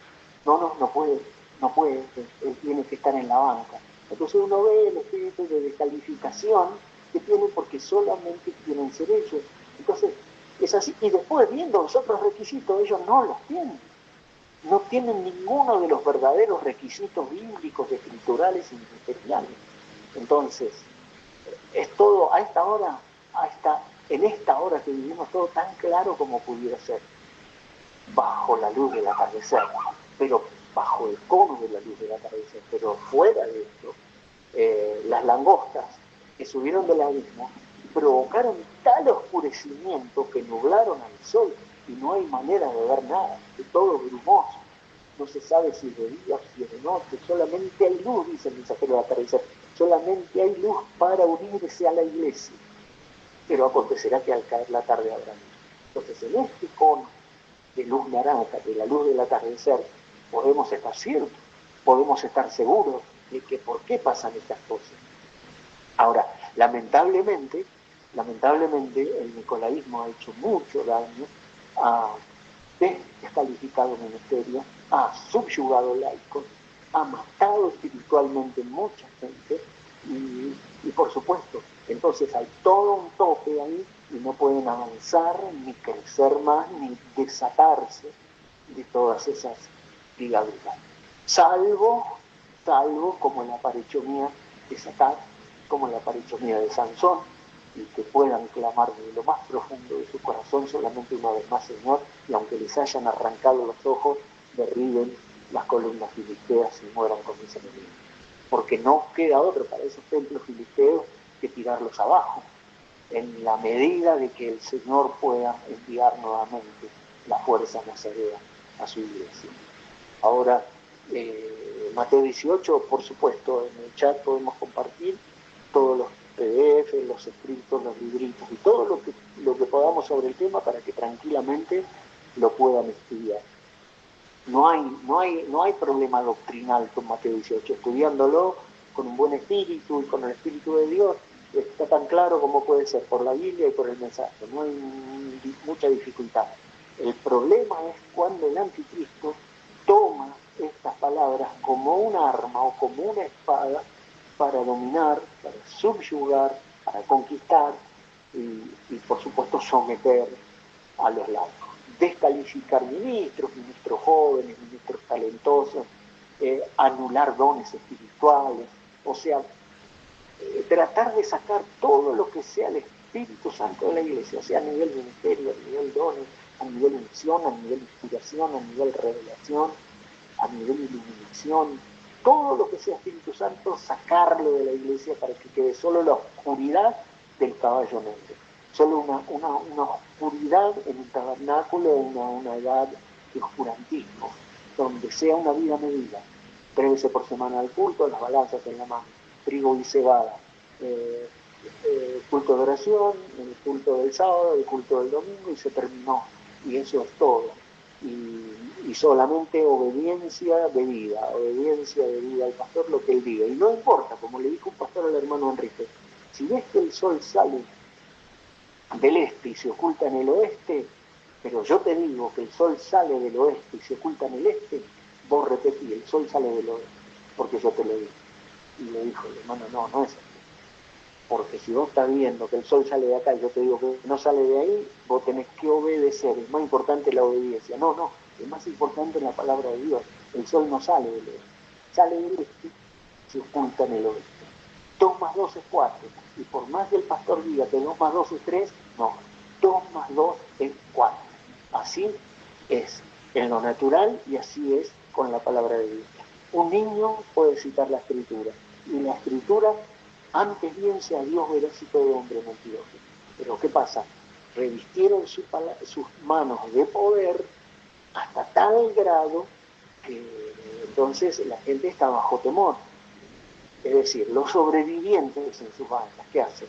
No no puede, él tiene que estar en la banca. Entonces uno ve el espíritu de descalificación que tienen porque solamente quieren ser ellos. Entonces es así, y después viendo los otros requisitos, ellos no los tienen. No tienen ninguno de los verdaderos requisitos bíblicos, escriturales y ministeriales. Entonces, es todo a esta hora, en esta hora que vivimos, todo tan claro como pudiera ser, bajo la luz del atardecer, pero bajo el cono de la luz del atardecer, pero fuera de esto, las langostas que subieron del abismo provocaron tal oscurecimiento que nublaron al sol y no hay manera de ver nada, es todo brumoso, no se sabe si es de día o si es de noche, solamente hay luz, dice el mensajero del atardecer, solamente hay luz para unirse a la iglesia, pero acontecerá que al caer la tarde habrá luz. Entonces en este cono de luz naranja, de la luz del atardecer, podemos estar ciertos, podemos estar seguros de que por qué pasan estas cosas. Ahora, lamentablemente, el nicolaísmo ha hecho mucho daño, ha descalificado ministerios, ha subyugado laicos, ha matado espiritualmente mucha gente y por supuesto, entonces hay todo un tope ahí y no pueden avanzar, ni crecer más, ni desatarse de todas esas ligaduras. Salvo como la parechomía de Satán, como la parechomía de Sansón, y que puedan clamar de lo más profundo de su corazón solamente una vez más, Señor, y aunque les hayan arrancado los ojos, derriben las columnas filisteas y mueran con mis enemigos. Porque no queda otro para esos templos filisteos que tirarlos abajo, en la medida de que el Señor pueda enviar nuevamente la fuerza nazarea a su iglesia. Ahora, Mateo 18, por supuesto, en el chat podemos compartir todos los PDF, los escritos, los libritos y todo lo que podamos sobre el tema para que tranquilamente lo puedan estudiar. No hay problema doctrinal con Mateo 18, estudiándolo con un buen espíritu y con el espíritu de Dios, está tan claro como puede ser por la Biblia y por el mensaje, no hay mucha dificultad. El problema es cuando el anticristo toma estas palabras como un arma o como una espada para dominar, para subyugar, para conquistar y por supuesto someter a los laicos. Descalificar ministros jóvenes, ministros talentosos, anular dones espirituales, o sea, tratar de sacar todo lo que sea el Espíritu Santo de la Iglesia, o sea, a nivel ministerio, a nivel dones, a nivel unción, a nivel inspiración, a nivel revelación, a nivel iluminación, todo lo que sea Espíritu Santo, sacarlo de la Iglesia para que quede solo la oscuridad del caballo negro, solo una oscuridad en el tabernáculo, una edad de oscurantismo, donde sea una vida medida, 3 veces por semana al culto, las balanzas en la mano, trigo y cebada, culto de oración, el culto del sábado, el culto del domingo y se terminó, y eso es todo. Y solamente obediencia debida al pastor, lo que él diga. Y no importa, como le dijo un pastor al hermano Enrique, si ves que el sol sale del este y se oculta en el oeste, pero yo te digo que el sol sale del oeste y se oculta en el este, vos repetí, el sol sale del oeste, porque yo te lo digo. Y le dijo el hermano, no es así. Porque si vos estás viendo que el sol sale de acá y yo te digo que no sale de ahí, vos tenés que obedecer. Es más importante la obediencia. No, es más importante la palabra de Dios. El sol no sale del oeste. Sale del este, se oculta en el oeste. 2 más 2 es 4. Y por más que el pastor diga que 2 más 2 es 3, no. 2 más 2 es 4. Así es en lo natural y así es con la palabra de Dios. Un niño puede citar la Escritura. Y la Escritura, antes bien sea Dios veraz y todo hombre mentiroso. Pero ¿qué pasa? Revistieron sus manos de poder hasta tal grado que entonces la gente está bajo temor. Es decir, los sobrevivientes en sus bandas, ¿qué hacen?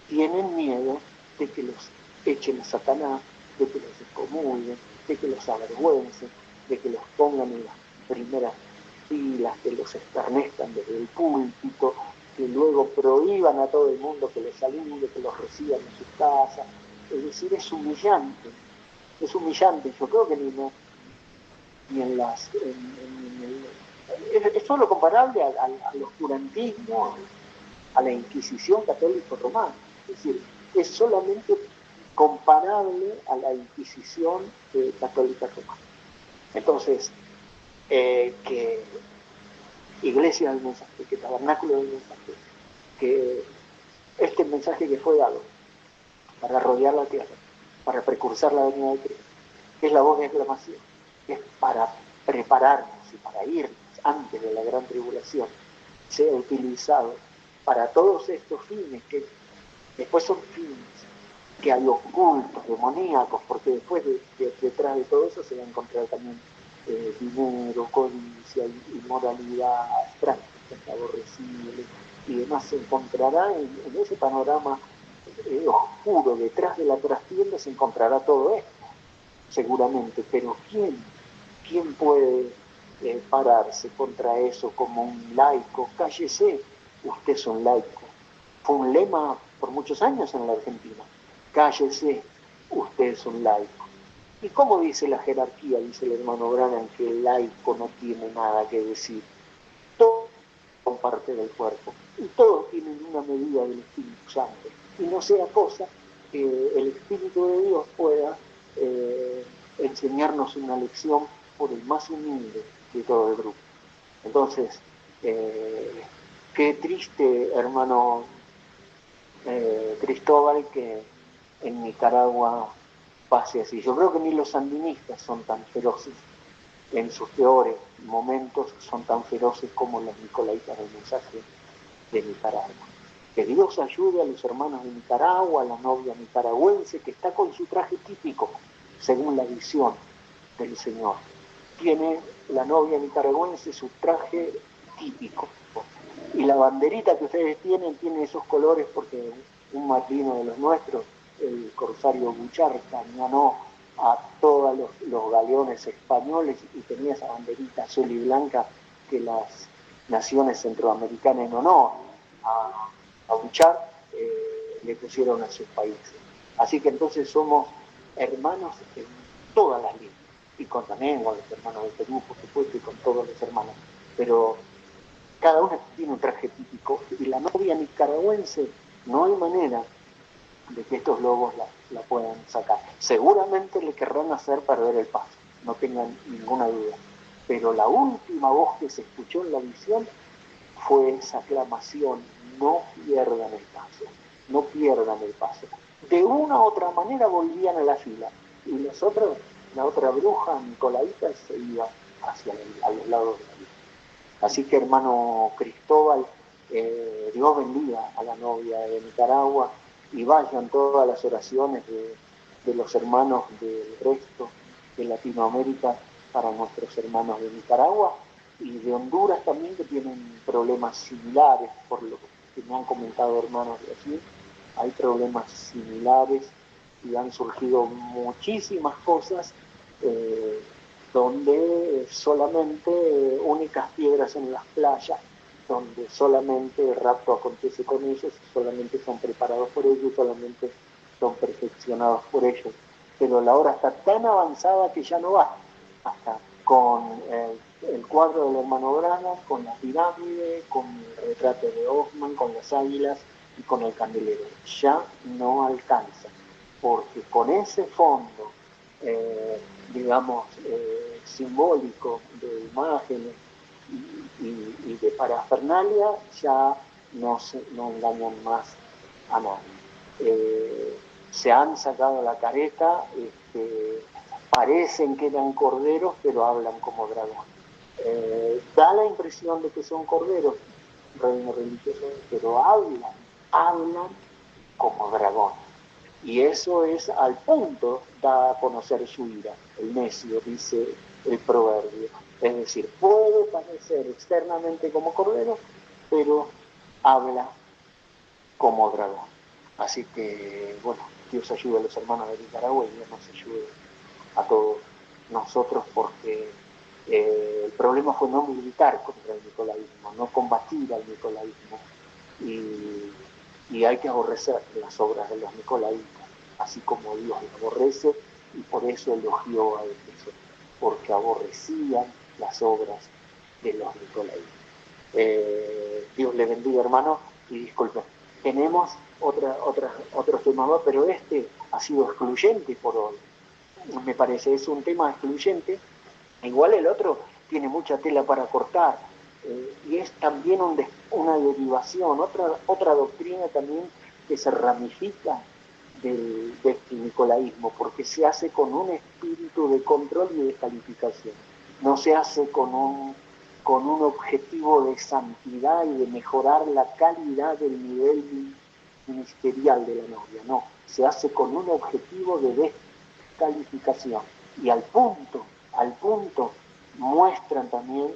Tienen miedo de que los echen a Satanás, de que los excomulguen, de que los avergüencen, de que los pongan en las primeras filas, que los escarnezcan desde el púlpito, que luego prohíban a todo el mundo que les salude, que los reciban en sus casas. Es decir, es humillante. Yo creo que ni en es solo comparable al oscurantismo, a la Inquisición católico-romana. Es decir, es solamente comparable a la Inquisición católica romana. Entonces, que Iglesia del Mensaje, que Tabernáculo del Mensaje, que este mensaje que fue dado para rodear la tierra, para precursar la venida de Cristo, que es la voz de aclamación, que es para prepararnos y para irnos antes de la gran tribulación, sea utilizado para todos estos fines, que después son fines que hay ocultos, demoníacos, porque después detrás de todo eso se va a encontrar también dinero, codicia, inmoralidad, prácticas aborrecibles y demás. Se encontrará en ese panorama oscuro, detrás de la trastienda se encontrará todo esto, seguramente, pero ¿quién puede pararse contra eso como un laico? Cállese, usted es un laico. Fue un lema por muchos años en la Argentina. Cállese, usted es un laico. ¿Y cómo dice la jerarquía? Dice el hermano Branham que el laico no tiene nada que decir. Todos son parte del cuerpo y todos tienen una medida del Espíritu Santo. Y no sea cosa que el Espíritu de Dios pueda enseñarnos una lección por el más humilde de todo el grupo. Entonces, qué triste, hermano Cristóbal, que en Nicaragua pase así. Yo creo que ni los sandinistas son tan feroces en sus peores momentos, son tan feroces como los nicolaitas del Mensaje de Nicaragua. Que Dios ayude a los hermanos de Nicaragua, a la novia nicaragüense que está con su traje típico, según la visión del Señor. Tiene la novia nicaragüense su traje típico. Y la banderita que ustedes tienen tiene esos colores porque un marino de los nuestros, el corsario Bucharca, ganó a todos los galeones españoles y tenía esa banderita azul y blanca que las naciones centroamericanas en honor a Buchar le pusieron a sus países. Así que entonces somos hermanos en todas las líneas, y también con los hermanos de Perú, por supuesto, y con todos los hermanos, pero cada uno tiene un traje típico, y la novia nicaragüense no hay manera de que estos lobos la puedan sacar. Seguramente le querrán hacer perder el paso, no tengan ninguna duda, pero la última voz que se escuchó en la visión fue esa aclamación: no pierdan el paso, no pierdan el paso. De una u otra manera volvían a la fila, y nosotros, la otra bruja, Nicolaita, se iba a los lados de la fila. Así que, hermano Cristóbal, Dios bendiga a la novia de Nicaragua, y vayan todas las oraciones de los hermanos del resto de Latinoamérica para nuestros hermanos de Nicaragua y de Honduras también, que tienen problemas similares, por lo que me han comentado hermanos de allí. Hay problemas similares y han surgido muchísimas cosas donde solamente únicas piedras en las playas, donde solamente el rapto acontece con ellos, solamente son preparados por ellos, solamente son perfeccionados por ellos. Pero la hora está tan avanzada que ya no va. Hasta con el cuadro del hermano Branham, con la pirámide, con el retrato de Hoffman, con las águilas y con el candelero. Ya no alcanza, porque con ese fondo, digamos, simbólico de imágenes y de parafernalia, ya no engañan más a nadie. Se han sacado la careta, parecen que eran corderos, pero hablan como dragón. Da la impresión de que son corderos, reino religioso, pero hablan como dragón. Y eso es al punto, da a conocer su ira, el necio, dice el proverbio. Es decir, puede parecer externamente como cordero, pero habla como dragón. Así que, bueno, Dios ayude a los hermanos de Nicaragua y Dios nos ayude a todos nosotros, porque el problema fue no militar contra el nicolaísmo, no combatir al nicolaísmo, y hay que aborrecer las obras de los nicolaitas, así como Dios las aborrece, y por eso elogió a Éfeso, porque aborrecían las obras de los nicolaítas. Dios le bendiga, hermano, y disculpe. Tenemos otros temas más, pero este ha sido excluyente por hoy. Me parece, es un tema excluyente. Igual el otro tiene mucha tela para cortar, y es también una derivación, otra doctrina también que se ramifica del nicolaísmo, porque se hace con un espíritu de control y de calificación, no se hace con un objetivo de santidad y de mejorar la calidad del nivel ministerial de la novia, no, se hace con un objetivo de descalificación, y al punto muestran también,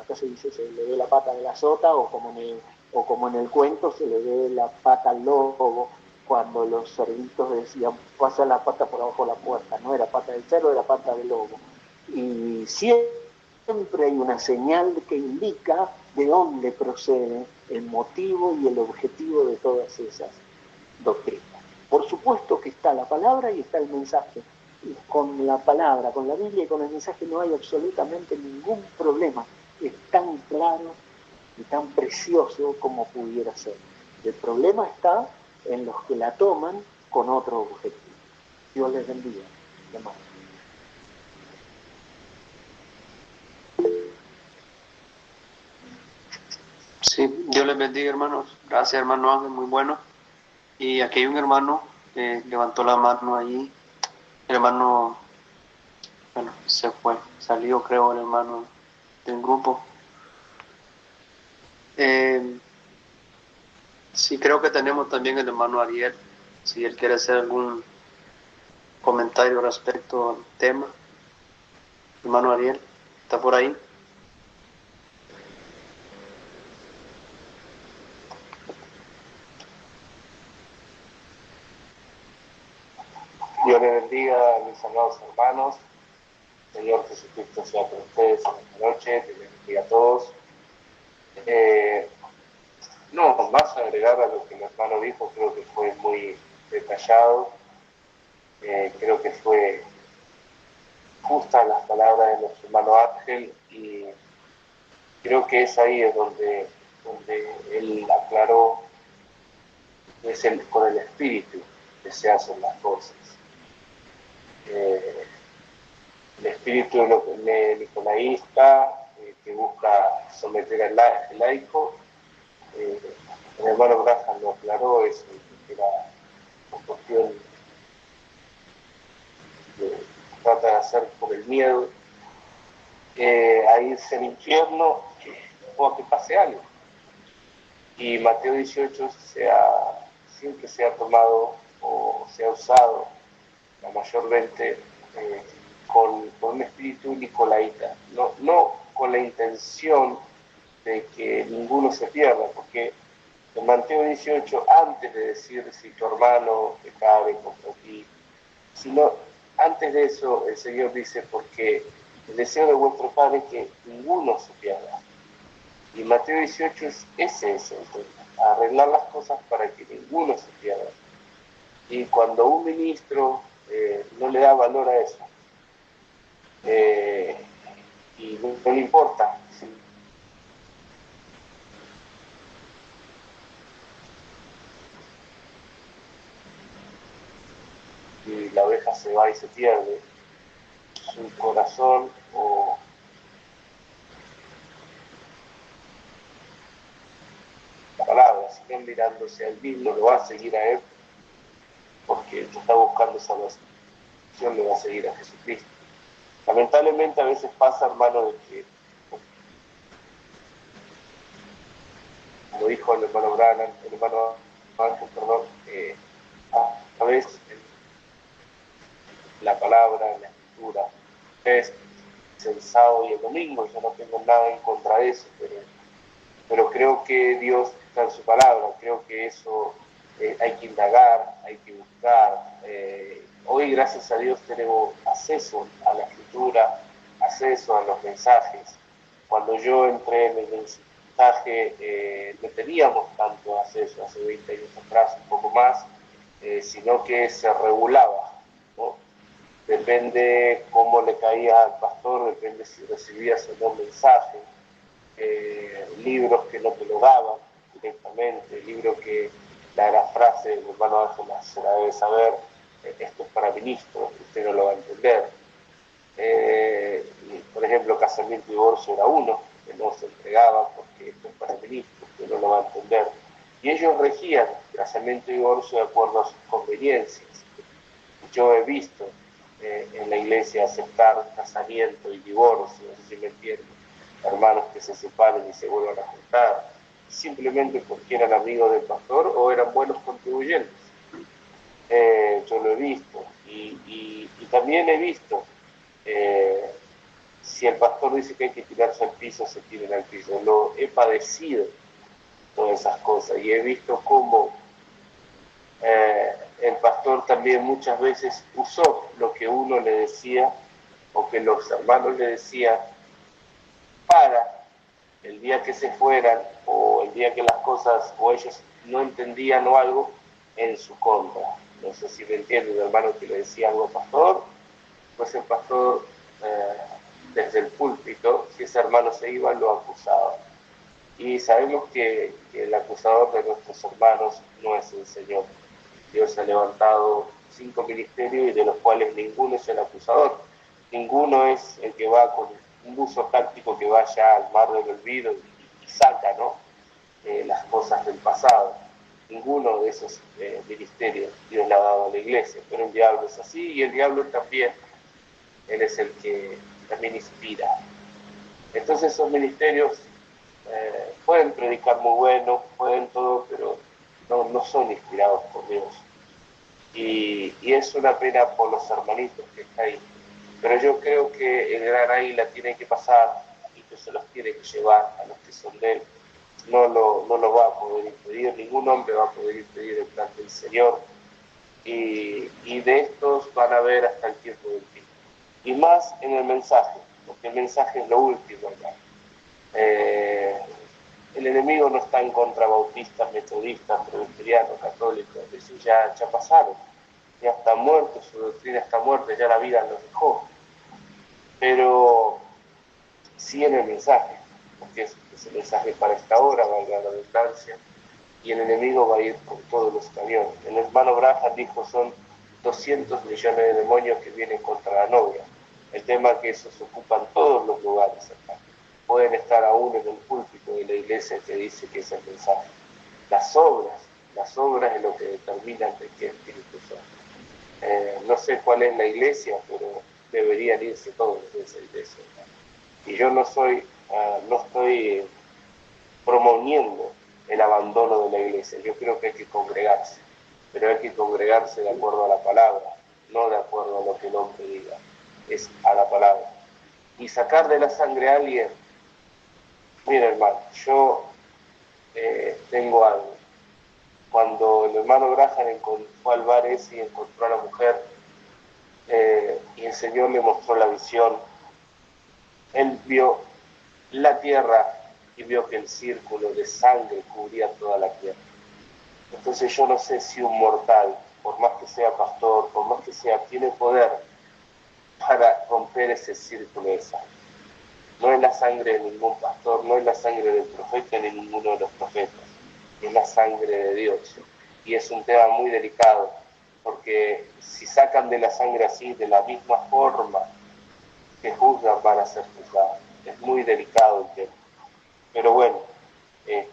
acá se dice, se le ve la pata de la sota, o como en el cuento se le ve la pata al lobo, cuando los cerditos decían, pasa la pata por abajo de la puerta, no era pata del cerdo, era pata del lobo. Y siempre hay una señal que indica de dónde procede el motivo y el objetivo de todas esas doctrinas. Por supuesto que está la palabra y está el mensaje. Y con la palabra, con la Biblia y con el mensaje no hay absolutamente ningún problema. Es tan claro y tan precioso como pudiera ser. El problema está en los que la toman con otro objetivo. Dios les bendiga, hermano. Sí, Dios les bendiga, hermanos. Gracias, hermano Ángel, muy bueno. Y aquí hay un hermano que levantó la mano allí. El hermano, bueno, se fue, salió, creo, el hermano del grupo. Sí, creo que tenemos también el hermano Ariel, si él quiere hacer algún comentario respecto al tema. Hermano Ariel, ¿está por ahí? Dios les bendiga, mis amados hermanos. Señor Jesucristo sea con ustedes en esta noche. Dios les bendiga a todos. No, más agregar a lo que el hermano dijo, creo que fue muy detallado. Creo que fue justa las palabras de nuestro hermano Ángel, y creo que es ahí donde él aclaró que es con el espíritu que se hacen las cosas. El espíritu nicolaísta, que busca someter al laico, el hermano Graham lo aclaró, eso, que era una cuestión que trata de hacer por el miedo a irse al infierno o a que pase algo. Y Mateo 18 siempre se ha tomado o se ha usado la mayormente con un espíritu nicolaíta, no con la intención de que ninguno se pierda, porque en Mateo 18, antes de decir si tu hermano pecare contra ti, sino antes de eso el Señor dice, porque el deseo de vuestro Padre es que ninguno se pierda. Y Mateo 18 es eso, arreglar las cosas para que ninguno se pierda. Y cuando un ministro no le da valor a eso, y no le importa, ¿sí? Y la oveja se va y se pierde, su corazón o la palabra, siguen mirándose al mismo, lo va a seguir a él, porque el que está buscando salvación le va a seguir a Jesucristo. Lamentablemente a veces pasa, hermano, de que, como dijo el hermano Branham, el hermano Ángel, perdón, a veces la palabra, la escritura, es el sábado y el domingo, yo no tengo nada en contra de eso, pero creo que Dios está en su palabra, creo que eso hay que indagar, hay que buscar. Hoy, gracias a Dios, tenemos acceso a la escritura, acceso a los mensajes. Cuando yo entré en el mensaje, no teníamos tanto acceso, hace 20 años atrás, un poco más, sino que se regulaba, ¿no? depende cómo le caía al pastor, depende si recibías o no mensaje, libros que no te lo daban directamente, libros que la frase, el hermano Ángel se la debe saber, esto es para ministros, usted no lo va a entender. Por ejemplo, casamiento y divorcio era uno, que no se entregaba porque esto es para ministros, usted no lo va a entender. Y ellos regían casamiento y divorcio de acuerdo a sus conveniencias. Yo he visto en la iglesia aceptar casamiento y divorcio, no sé si me entienden, hermanos que se separan y se vuelvan a juntar, simplemente porque eran amigos del pastor o eran buenos contribuyentes. Yo lo he visto y también he visto, si el pastor dice que hay que tirarse al piso, se tiran al piso. Lo he padecido, todas esas cosas, y he visto cómo el pastor también muchas veces usó lo que uno le decía o que los hermanos le decían para el día que se fueran o el día que las cosas o ellos no entendían o algo en su contra. No sé si me entienden, hermano, que le decía algo al pastor, pues el pastor desde el púlpito, si ese hermano se iba, lo acusaba. Y sabemos que el acusador de nuestros hermanos no es el Señor. Dios ha levantado 5 ministerios y de los cuales ninguno es el acusador. Ninguno es el que va con un buzo táctico que vaya al mar del olvido y saca, ¿no? Las cosas del pasado. Ninguno de esos ministerios Dios le ha dado a la iglesia, pero el diablo es así y el diablo también, él es el que también inspira. Entonces esos ministerios pueden predicar muy bueno, pueden todo, pero no son inspirados por Dios. Y es una pena por los hermanitos que están ahí. Pero yo creo que el gran águila tiene que pasar y que se los tiene que llevar a los que son de él. No lo va a poder impedir, ningún hombre va a poder impedir el plan del Señor. Y de estos van a ver hasta el tiempo del fin. Y más en el mensaje, porque el mensaje es lo último acá. El enemigo no está en contra bautistas, metodistas, presbiterianos, católicos, eso ya pasaron, ya está muerto, su doctrina está muerta, ya la vida los dejó. Pero sí en el mensaje, porque es el mensaje para esta hora, valga la redundancia, y el enemigo va a ir con todos los camiones. El hermano Branham dijo, son 200 millones de demonios que vienen contra la novia. El tema es que esos ocupan todos los lugares acá. Pueden estar aún en el púlpito de la iglesia que dice que es el mensaje. Las obras es lo que determinan de qué espíritu son. No sé cuál es la iglesia, pero deberían irse todos de esa iglesia. Y yo no estoy promoviendo el abandono de la iglesia. Yo creo que hay que congregarse, pero hay que congregarse de acuerdo a la palabra, no de acuerdo a lo que el hombre diga, es a la palabra. Y sacar de la sangre a alguien, mira hermano, yo tengo algo. Cuando el hermano Graham fue al bar ese y encontró a la mujer, y el Señor le mostró la visión, él vio la tierra y vio que el círculo de sangre cubría toda la tierra. Entonces yo no sé si un mortal, por más que sea pastor, por más que sea, tiene poder para romper ese círculo de sangre. No es la sangre de ningún pastor, no es la sangre del profeta ni ninguno de los profetas, es la sangre de Dios. Y es un tema muy delicado, porque si sacan de la sangre así, de la misma forma que juzgan, van a ser juzgados. Es muy delicado el tema. Pero bueno,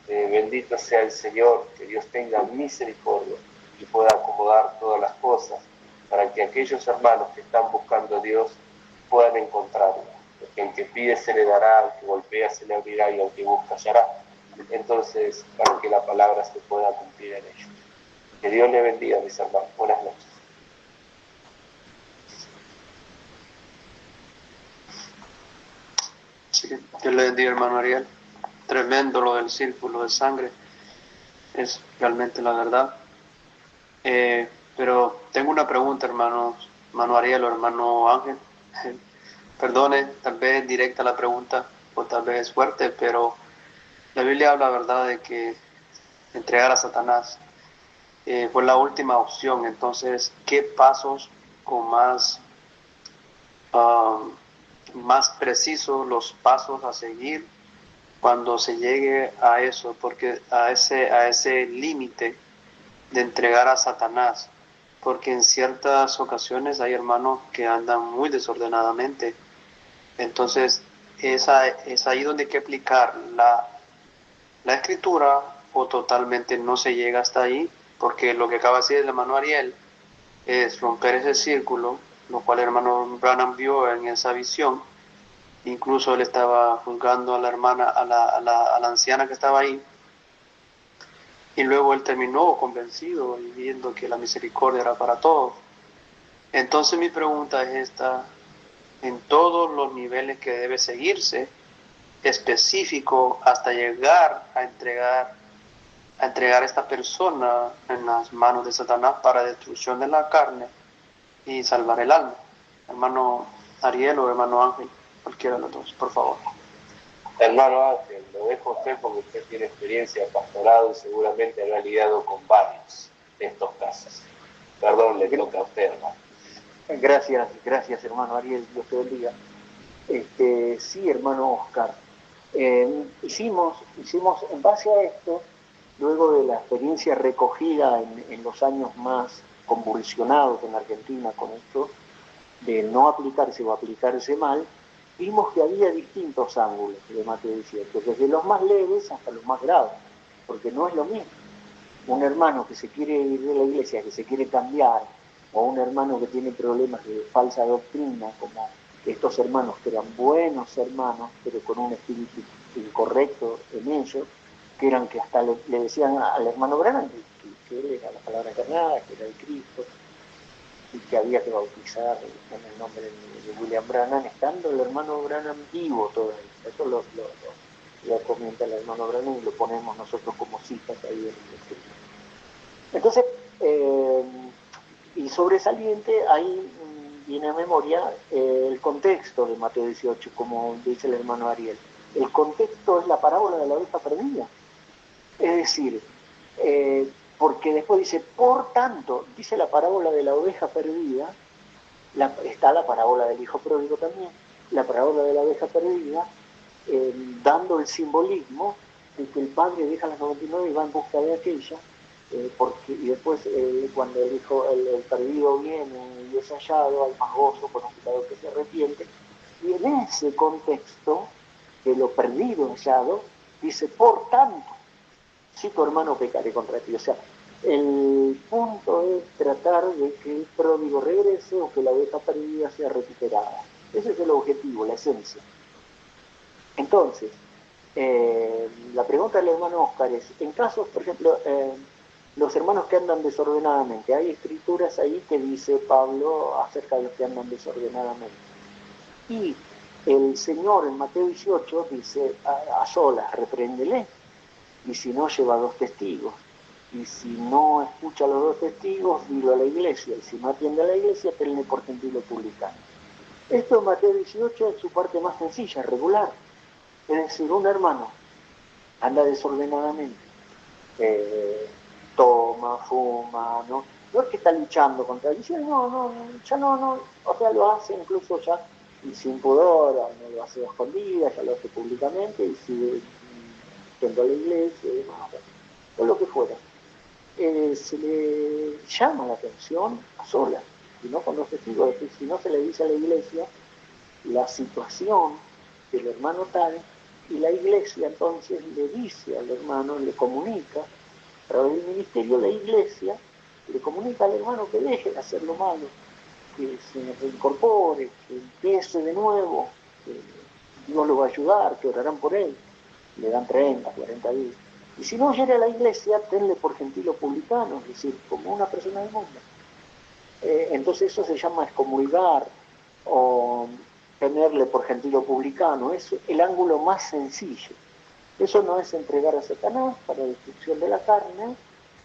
bendito sea el Señor, que Dios tenga misericordia y pueda acomodar todas las cosas para que aquellos hermanos que están buscando a Dios puedan encontrarlo. Porque el que pide se le dará, al que golpea se le abrirá y al que busca hallará. Entonces, para que la palabra se pueda cumplir en ellos. Que Dios le bendiga, mis hermanos. Buenas noches. Sí, Dios le bendiga, hermano Ariel. Tremendo lo del círculo de sangre. Es realmente la verdad. Pero tengo una pregunta, hermano Ariel o hermano Ángel. Perdone, tal vez directa la pregunta o tal vez es fuerte, pero la Biblia habla, verdad, de que entregar a Satanás fue la última opción. Entonces, ¿qué pasos con más más precisos los pasos a seguir cuando se llegue a eso, porque a ese límite de entregar a Satanás, porque en ciertas ocasiones hay hermanos que andan muy desordenadamente. Entonces es ahí donde hay que aplicar la escritura, o totalmente no se llega hasta ahí, porque lo que acaba de decir el hermano Ariel es romper ese círculo, lo cual el hermano Branham vio en esa visión. Incluso él estaba juzgando a la hermana, a la anciana que estaba ahí, y luego él terminó convencido y viendo que la misericordia era para todos. Entonces mi pregunta es esta: en todos los niveles que debe seguirse, específico hasta llegar a entregar a esta persona en las manos de Satanás para destrucción de la carne y salvar el alma. Hermano Ariel o hermano Ángel, cualquiera de los dos, por favor. Hermano Ángel, lo dejo a usted porque usted tiene experiencia de pastorado y seguramente habrá lidiado con varios de estos casos. Perdón, le toca a usted, hermano. Gracias hermano Ariel, Dios te bendiga. Sí, hermano Oscar, hicimos en base a esto, luego de la experiencia recogida en los años más convulsionados en Argentina con esto, de no aplicarse o aplicarse mal, vimos que había distintos ángulos de Mateo 18, desde los más leves hasta los más graves, porque no es lo mismo un hermano que se quiere ir de la iglesia, que se quiere cambiar, o un hermano que tiene problemas de falsa doctrina, como estos hermanos que eran buenos hermanos, pero con un espíritu incorrecto en ellos, que eran que hasta le decían al hermano Branham que él era la palabra encarnada, que era el Cristo, y que había que bautizar en el nombre de William Branham, estando el hermano Branham vivo todavía. Eso lo comenta el hermano Branham y lo ponemos nosotros como citas ahí en el escrito. Entonces, y sobresaliente, ahí viene a memoria el contexto de Mateo 18, como dice el hermano Ariel. El contexto es la parábola de la oveja perdida. Es decir, porque después dice, por tanto, dice la parábola de la oveja perdida, está la parábola del hijo pródigo también, la parábola de la oveja perdida, dando el simbolismo de que el padre deja las 99 y va en busca de aquella, y después cuando el perdido viene y es hallado, hay más gozo por un pecador que se arrepiente, y en ese contexto de lo perdido hallado, dice, por tanto, si tu hermano pecare contra ti. O sea, el punto es tratar de que el pródigo regrese o que la oveja perdida sea recuperada. Ese es el objetivo, la esencia. Entonces, la pregunta del hermano Oscar es, en casos, por ejemplo, los hermanos que andan desordenadamente, hay escrituras ahí que dice Pablo acerca de los que andan desordenadamente. Y el Señor en Mateo 18 dice, a solas, repréndele. Y si no, lleva 2 testigos. Y si no escucha a los 2 testigos, dilo a la iglesia. Y si no atiende a la iglesia, tenle por gentil o publicano. Esto en Mateo 18 es su parte más sencilla, regular. Es decir, un hermano anda desordenadamente, toma, fuma, ¿no? No es que está luchando contra él, dice, no, o sea, lo hace incluso ya y sin pudor, no lo hace a escondidas, ya lo hace públicamente y sigue yendo a la iglesia y demás, o lo que fuera. Se le llama la atención a solas, y no con los testigos, es decir, si no se le dice a la iglesia la situación del hermano tal, y la iglesia entonces le dice al hermano, le comunica, a través del ministerio de la iglesia, le comunica al hermano que deje de hacer lo malo, que se reincorpore, que empiece de nuevo, que Dios lo va a ayudar, que orarán por él, le dan 30, 40 días. Y si no llega a la iglesia, tenle por gentil o publicano, es decir, como una persona del mundo. Entonces eso se llama excomulgar o tenerle por gentil o publicano, es el ángulo más sencillo. Eso no es entregar a Satanás para destrucción de la carne,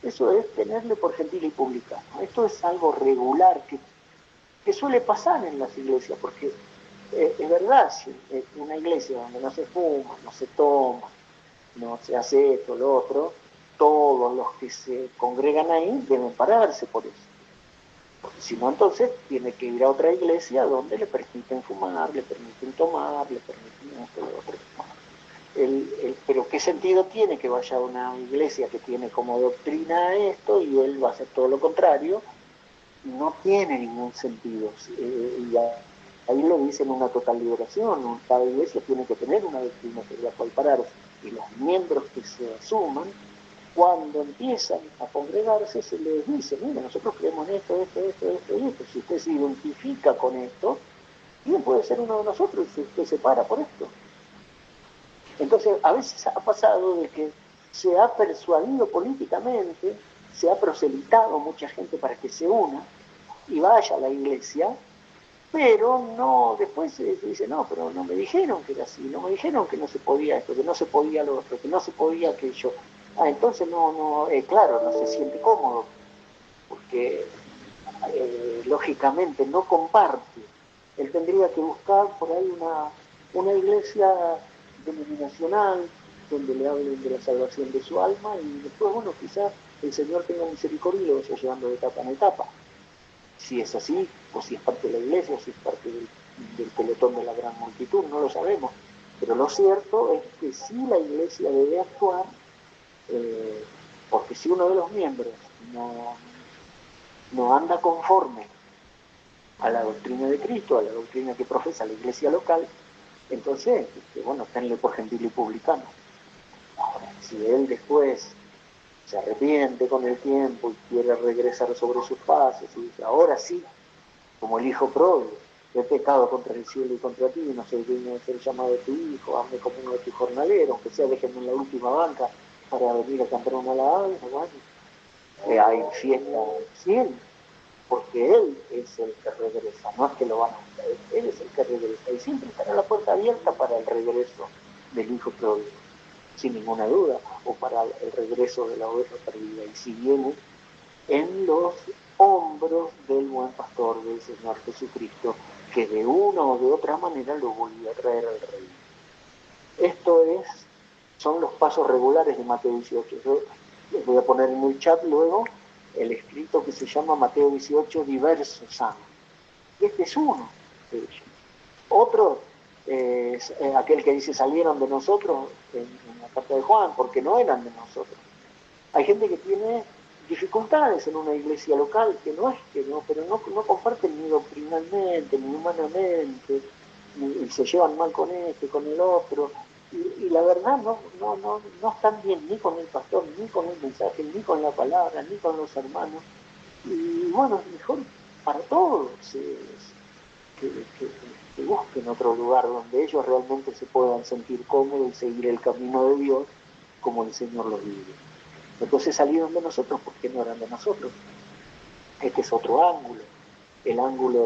eso es tenerle por gentil y publicano. Esto es algo regular que suele pasar en las iglesias, porque es verdad, si una iglesia donde no se fuma, no se toma, no se hace esto, lo otro, todos los que se congregan ahí deben pararse por eso. Porque si no, entonces tiene que ir a otra iglesia donde le permiten fumar, le permiten tomar, le permiten esto, lo otro. Pero ¿qué sentido tiene que vaya a una iglesia que tiene como doctrina esto y él va a hacer todo lo contrario? No tiene ningún sentido. Y ahí lo dice en una total liberación. Cada iglesia tiene que tener una doctrina sobre la cual pararse. Y los miembros que se asuman, cuando empiezan a congregarse, se les dice, mira, nosotros creemos en esto, esto, esto, esto y esto. Si usted se identifica con esto, bien puede ser uno de nosotros si usted se para por esto. Entonces, a veces ha pasado de que se ha persuadido políticamente, se ha proselitado mucha gente para que se una y vaya a la iglesia, pero no, después se dice, no, pero no me dijeron que era así, no me dijeron que no se podía esto, que no se podía lo otro, que no se podía aquello. Entonces claro, no se siente cómodo, porque lógicamente no comparte. Él tendría que buscar por ahí una iglesia denominacional donde le hablen de la salvación de su alma y después, bueno, quizás el Señor tenga misericordia y lo vaya llevando de etapa en etapa. Si es así, o si es parte de la iglesia, o si es parte del pelotón de la gran multitud, no lo sabemos. Pero lo cierto es que sí la iglesia debe actuar, porque si uno de los miembros no anda conforme a la doctrina de Cristo, a la doctrina que profesa la iglesia local, entonces, bueno, tenle por gentil y publicano. Ahora, si él después se arrepiente con el tiempo y quiere regresar sobre sus pasos y dice, ahora sí, como el hijo pródigo, he pecado contra el cielo y contra ti, no soy digno de ser llamado tu hijo, hazme como uno de tus jornaleros, aunque sea déjenme en la última banca para venir a cantar una alabanza, bueno, hay fiesta en el cielo, porque Él es el que regresa, no es que lo van a buscar, Él es el que regresa, y siempre estará la puerta abierta para el regreso del hijo pródigo, sin ninguna duda, o para el regreso de la oveja perdida, y si viene en los hombros del buen pastor del Señor Jesucristo, que de una o de otra manera lo volvió a traer al reino. Son los pasos regulares de Mateo 18. Yo les voy a poner en el chat luego el escrito que se llama Mateo 18 diversos años. Este es uno de ellos. Otro es aquel que dice salieron de nosotros en la carta de Juan, porque no eran de nosotros. Hay gente que tiene dificultades en una iglesia local, pero no comparten ni doctrinalmente, ni humanamente, y se llevan mal con este, con el otro, y la verdad no están bien ni con el pastor, ni con el mensaje, ni con la palabra, ni con los hermanos, y bueno, mejor para todos que busquen otro lugar donde ellos realmente se puedan sentir cómodos y seguir el camino de Dios como el Señor los vive. Entonces salieron de nosotros porque no eran de nosotros. Este es otro ángulo. El ángulo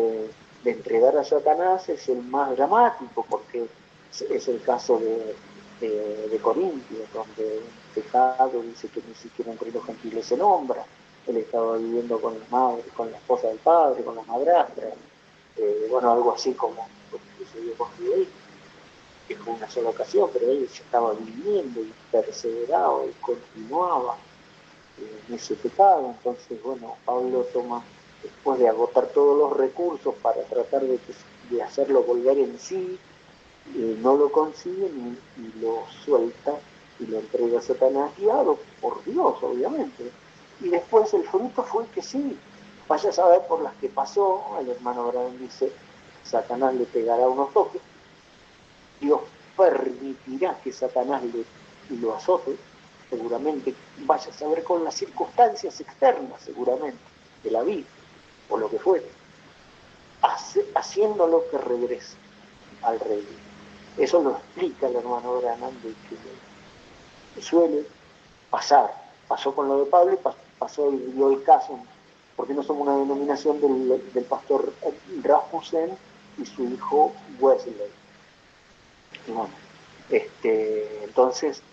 de entregar a Satanás es el más dramático porque es el caso de Corintios, donde un pecado dice que ni siquiera entre los gentiles se nombra. Él estaba viviendo con la madre, con la esposa del padre, con la madrastra. Bueno, algo así como lo que sucedió con Fidel, que fue una sola ocasión, pero él ya estaba viviendo y perseveraba y continuaba en ese pecado. Entonces, bueno, Pablo toma, después de agotar todos los recursos para tratar de hacerlo volver en sí, no lo consigue y lo suelta y lo entrega a Satanás, guiado por Dios, obviamente. Y después el fruto fue que sí, vaya a saber por las que pasó. El hermano Abraham dice, Satanás le pegará unos toques, Dios permitirá que Satanás lo azote, seguramente, vaya a saber con las circunstancias externas, seguramente, de la vida, o lo que fuere, haciéndolo que regrese al reino. Eso lo explica el hermano Branham, de que suele pasar. Pasó con lo de Pablo y pasó y dio el caso, porque no somos una denominación del pastor Rasmussen y su hijo Wesley. Y bueno, entonces,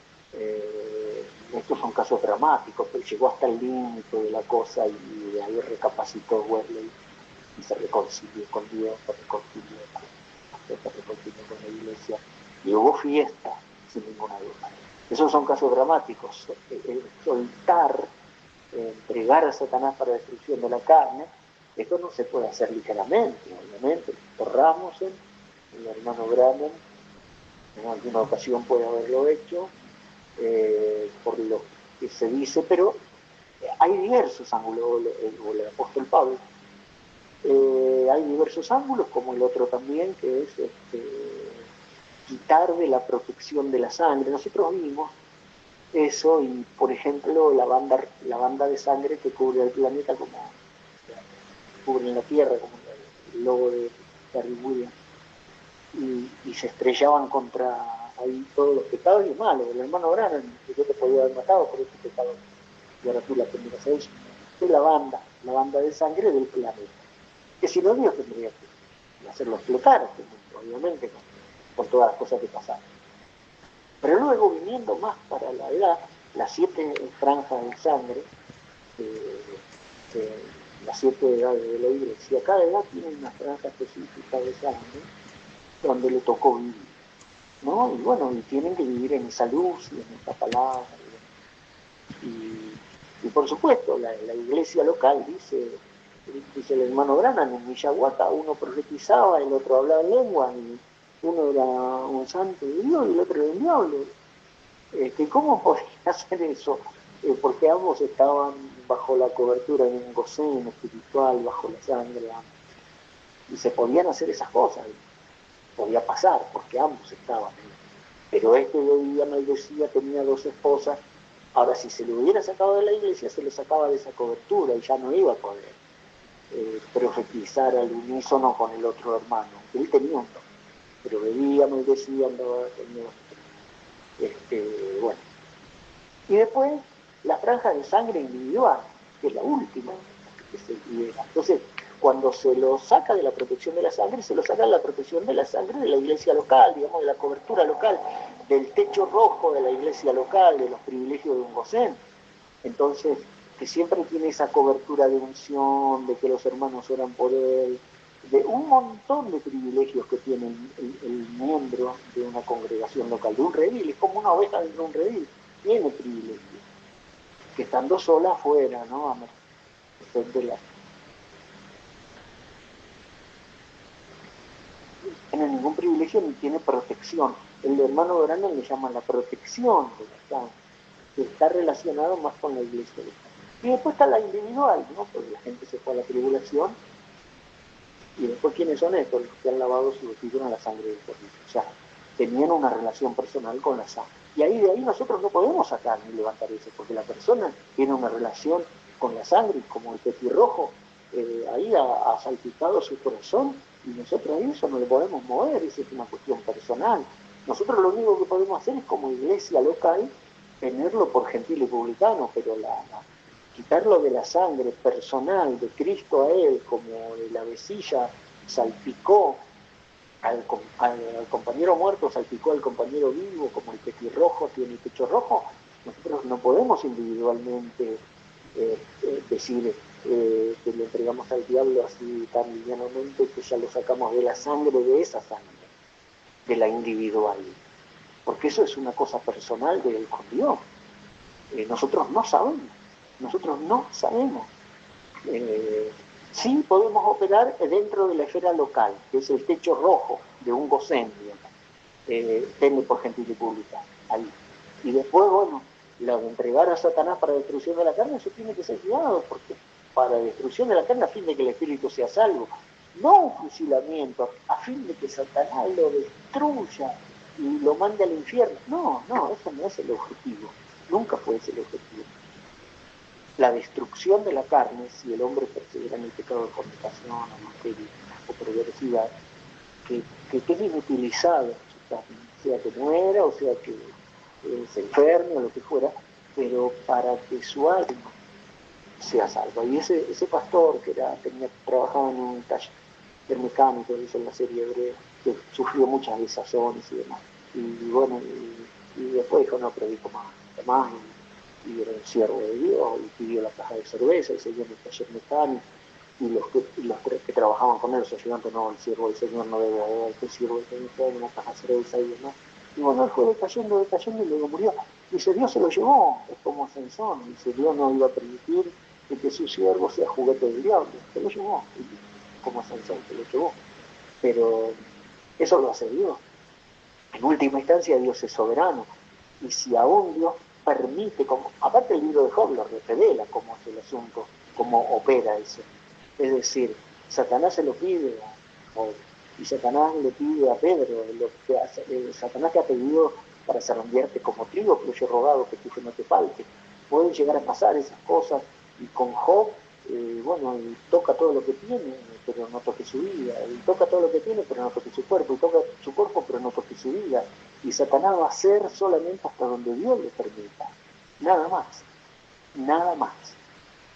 estos son casos dramáticos, pero llegó hasta el límite de la cosa y de ahí recapacitó Wesley y se reconcilió con Dios, se reconcilió con la iglesia y hubo fiesta, sin ninguna duda. Esos son casos dramáticos. Soltar, entregar a Satanás para destrucción de la carne, Esto no se puede hacer ligeramente, obviamente. Por Rasmussen, el hermano Branham, en alguna ocasión puede haberlo hecho, por lo que se dice, pero hay diversos ángulos, o el apóstol Pablo, hay diversos ángulos, como el otro también, que es quitar de la protección de la sangre. Nosotros vimos eso, y por ejemplo la banda de sangre que cubre el planeta, como cubre la Tierra, como el logo de Terry Williams, y se estrellaban contra ahí todos los pecados y malos. El hermano Branham, que yo te podía haber matado por este pecado, y ahora tú la tendrías a ellos. Es la banda de sangre del planeta, que si no, Dios tendría que hacerlo explotar, obviamente, con todas las cosas que pasaron. Pero luego, viniendo más para la edad, las 7 franjas de sangre, las 7 edades de la Iglesia, cada edad tiene una franja específica de sangre donde le tocó vivir, ¿no? Y bueno, y tienen que vivir en esa luz y en esta palabra. Y por supuesto, la iglesia local dice el hermano Branham, en Miyahuaca uno profetizaba, el otro hablaba en lengua, y uno era un santo de Dios y el otro era el diablo. ¿Cómo podía hacer eso? Porque ambos estaban bajo la cobertura de un gosén espiritual, bajo la sangre, y se podían hacer esas cosas, podía pasar, porque ambos estaban. Pero bebía maldecía, tenía 2 esposas. Ahora, si se lo hubiera sacado de la iglesia, se lo sacaba de esa cobertura y ya no iba a poder profetizar al unísono con el otro hermano. Él tenía un don, pero bebía, maldecía, andaba, bueno. Y después, la franja de sangre individual, que es la última que se libera. Entonces, cuando se lo saca de la protección de la sangre, se lo saca de la protección de la sangre de la iglesia local, digamos, de la cobertura local, del techo rojo de la iglesia local, de los privilegios de un gosén. Entonces, que siempre tiene esa cobertura de unción, de que los hermanos oran por él, de un montón de privilegios que tiene el miembro de una congregación local, de un redil, es como una oveja dentro de un redil, tiene privilegios, que estando sola afuera, ¿no? A merced de la... No tiene ningún privilegio ni tiene protección. El hermano Branham le llama la protección de la sangre, que está relacionado más con la iglesia local. Y después está la individual, ¿no? Porque la gente se fue a la tribulación, y después, ¿quiénes son estos? Los que han lavado su vestido en la sangre del Cordero. O sea, tenían una relación personal con la sangre. Y de ahí nosotros no podemos sacar ni levantar eso, porque la persona tiene una relación con la sangre, como el petirrojo, ahí ha salpicado su corazón, y nosotros ahí eso no le podemos mover, esa es una cuestión personal. Nosotros lo único que podemos hacer es, como iglesia local, tenerlo por gentil y publicano, pero quitarlo de la sangre personal de Cristo a él, como de la vecilla salpicó al compañero muerto, salpicó al compañero vivo, como el petirrojo tiene el pecho rojo. Nosotros no podemos individualmente decir que le entregamos al diablo así tan livianamente, que ya lo sacamos de la sangre, de esa sangre, de la individual, porque eso es una cosa personal de él con Dios. Nosotros no sabemos. Sí podemos operar dentro de la esfera local, que es el techo rojo de un gosén, tenle por gentil y pública, ahí. Y después, bueno, la de entregar a Satanás para destrucción de la carne, eso tiene que ser cuidado, porque para destrucción de la carne, a fin de que el espíritu sea salvo, no un fusilamiento, a fin de que Satanás lo destruya y lo mande al infierno. No, eso no es el objetivo, nunca fue ese el objetivo. La destrucción de la carne, si el hombre persevera en el pecado de fornicación, adulterio o perversidad, que quede inutilizado su carne, sea que muera o sea que se enferme o lo que fuera, pero para que su alma sea salva. Y ese pastor que trabajaba en un taller mecánico, dice en la serie hebrea, que sufrió muchas desazones y demás. Y bueno, y después dijo, no predico más, y era un siervo de Dios, y pidió la caja de cerveza, y seguía en el taller mecánico, y los que trabajaban con él, los ayudantes, no, el siervo del Señor no debe haber, el siervo del Señor trae una caja de cerveza y demás. Y bueno, él fue decayendo, y luego murió. Dice, Dios se lo llevó, es como Sansón, dice, Dios no iba a permitir de que su siervo sea juguete del diablo. Se lo llevó, como Sansón se lo llevó. Pero eso lo hace Dios. En última instancia, Dios es soberano. Y si aún Dios permite, como, aparte el libro de Job lo revela cómo es el asunto, cómo opera eso. Es decir, Satanás se lo pide a Job, y Satanás le pide a Pedro, Satanás te ha pedido para zarandearte como trigo, pero yo he rogado que tuyo no te falte. Pueden llegar a pasar esas cosas, y con Job, bueno, y toca todo lo que tiene, pero no toque su vida, y toca todo lo que tiene, pero no toque su cuerpo, y toca su cuerpo, pero no toque su vida, y Satanás va a hacer solamente hasta donde Dios le permita, nada más, nada más.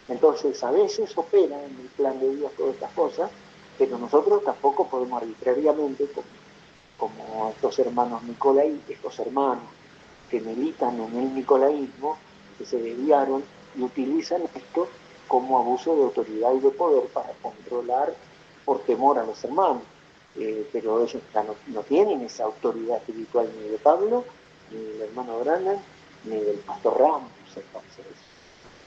Entonces, a veces opera en el plan de Dios todas estas cosas, pero nosotros tampoco podemos arbitrariamente, como estos hermanos estos hermanos que militan en el nicolaísmo, que se desviaron y utilizan esto como abuso de autoridad y de poder para controlar por temor a los hermanos. Pero ellos no tienen esa autoridad espiritual ni de Pablo, ni del hermano Branham, ni del pastor Ramos.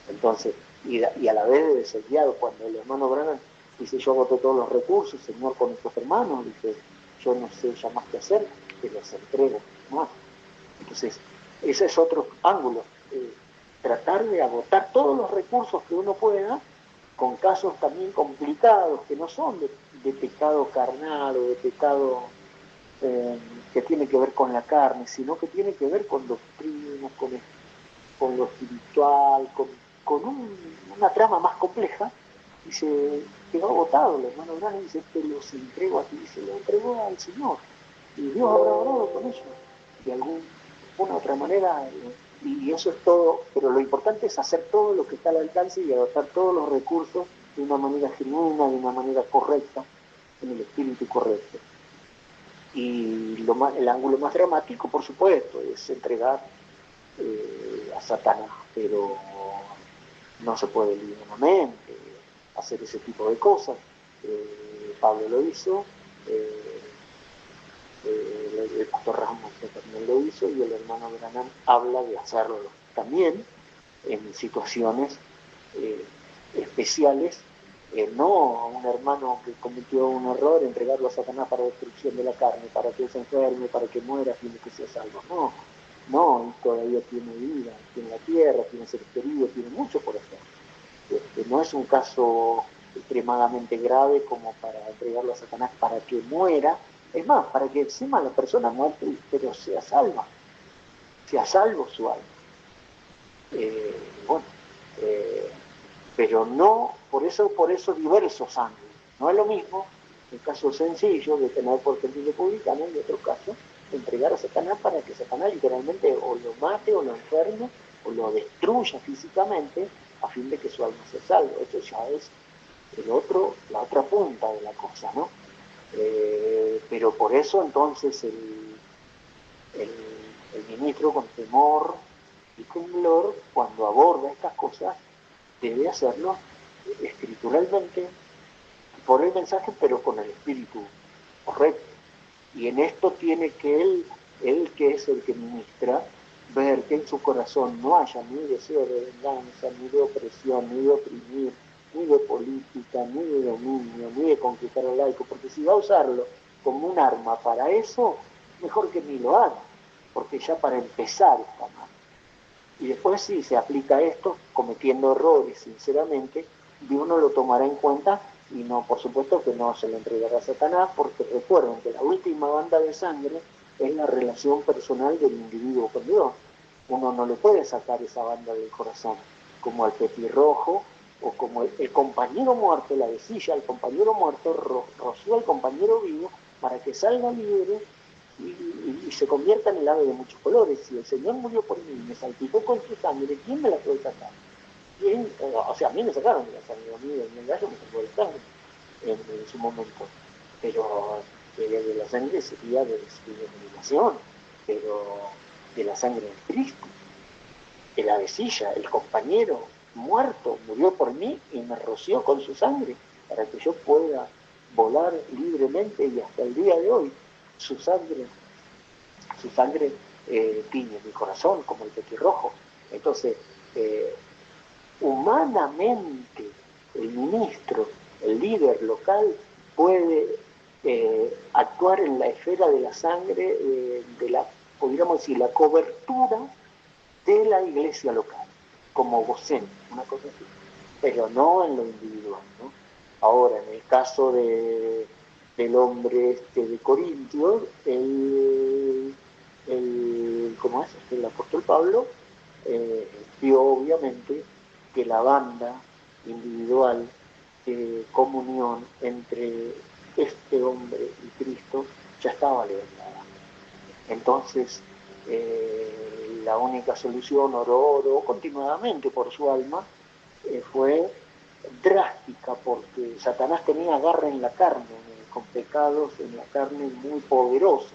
Entonces, y a la vez desviado, cuando el hermano Branham dice, yo agoté todos los recursos, Señor, con estos hermanos, dice, yo no sé ya más qué hacer, que los entrego más. Entonces, ese es otro ángulo, tratar de agotar todos los recursos que uno pueda, con casos también complicados, que no son de pecado carnal o de pecado que tiene que ver con la carne, sino que tiene que ver con doctrinas, con lo espiritual, con una trama más compleja, y se quedó agotado el hermano Branham y dice, te los entrego a ti, y se lo entregó al Señor, y Dios habrá orado con ellos, de alguna otra manera, y eso es todo, pero lo importante es hacer todo lo que está al alcance y adoptar todos los recursos de una manera genuina, de una manera correcta, en el espíritu correcto. Y el ángulo más dramático, por supuesto, es entregar a Satanás, pero no se puede libremente hacer ese tipo de cosas. Pablo lo hizo, el pastor Ramos también lo hizo, y el hermano Branham habla de hacerlo también en situaciones especiales, no un hermano que cometió un error, entregarlo a Satanás para destrucción de la carne, para que él se enferme, para que muera, a fin de que sea salvo. No, y todavía tiene vida, tiene la tierra, tiene seres queridos, tiene mucho por hacer. No es un caso extremadamente grave como para entregarlo a Satanás para que muera, es más, para que encima la persona muerta, pero sea salva, sea salvo su alma. Bueno, pero no, por eso diversos ángulos. No es lo mismo un caso sencillo de tener por sentido republicano, y otro caso entregar a Satanás para que Satanás literalmente o lo mate o lo enferme o lo destruya físicamente a fin de que su alma se salve. Eso ya es la otra punta de la cosa, ¿no? Pero por eso entonces el ministro, con temor y temblor, cuando aborda estas cosas, debe hacerlo escrituralmente por el mensaje, pero con el espíritu correcto. Y en esto tiene que él que es el que ministra, ver que en su corazón no haya ni deseo de venganza, ni de opresión, ni de oprimir, ni de política, ni de dominio, ni de conquistar al laico, porque si va a usarlo como un arma para eso, mejor que ni lo haga, porque ya para empezar está mal. Y después si se aplica esto, cometiendo errores, sinceramente, Dios no lo tomará en cuenta, y no, por supuesto que no se le entregará a Satanás, porque recuerden que la última banda de sangre es la relación personal del individuo con Dios. Uno no le puede sacar esa banda del corazón, como al petirrojo, o como el compañero muerto, la vecilla, el compañero muerto roció al compañero vivo para que salga libre y se convierta en el ave de muchos colores. Si el Señor murió por mí, me salpicó con su sangre, ¿quién me la puede sacar? ¿Quién? O sea, a mí me sacaron de la sangre, a mí el gallo me sacó de la sangre en su momento, pero de la sangre sería de denominación, pero de la sangre de Cristo, de la vecilla, el compañero muerto murió por mí y me roció con su sangre para que yo pueda volar libremente, y hasta el día de hoy su sangre tiñe mi corazón como el petirrojo. Entonces, humanamente el ministro, el líder local, puede actuar en la esfera de la sangre, de la, podríamos decir, la cobertura de la iglesia local, como vocero, una cosa así, pero no en lo individual, ¿no? Ahora, en el caso del hombre de Corintios, ¿cómo es? El apóstol Pablo vio obviamente que la banda individual de comunión entre este hombre y Cristo ya estaba levantada. Entonces, la única solución, oró continuadamente por su alma, fue drástica, porque Satanás tenía garra en la carne, con pecados en la carne muy poderosos,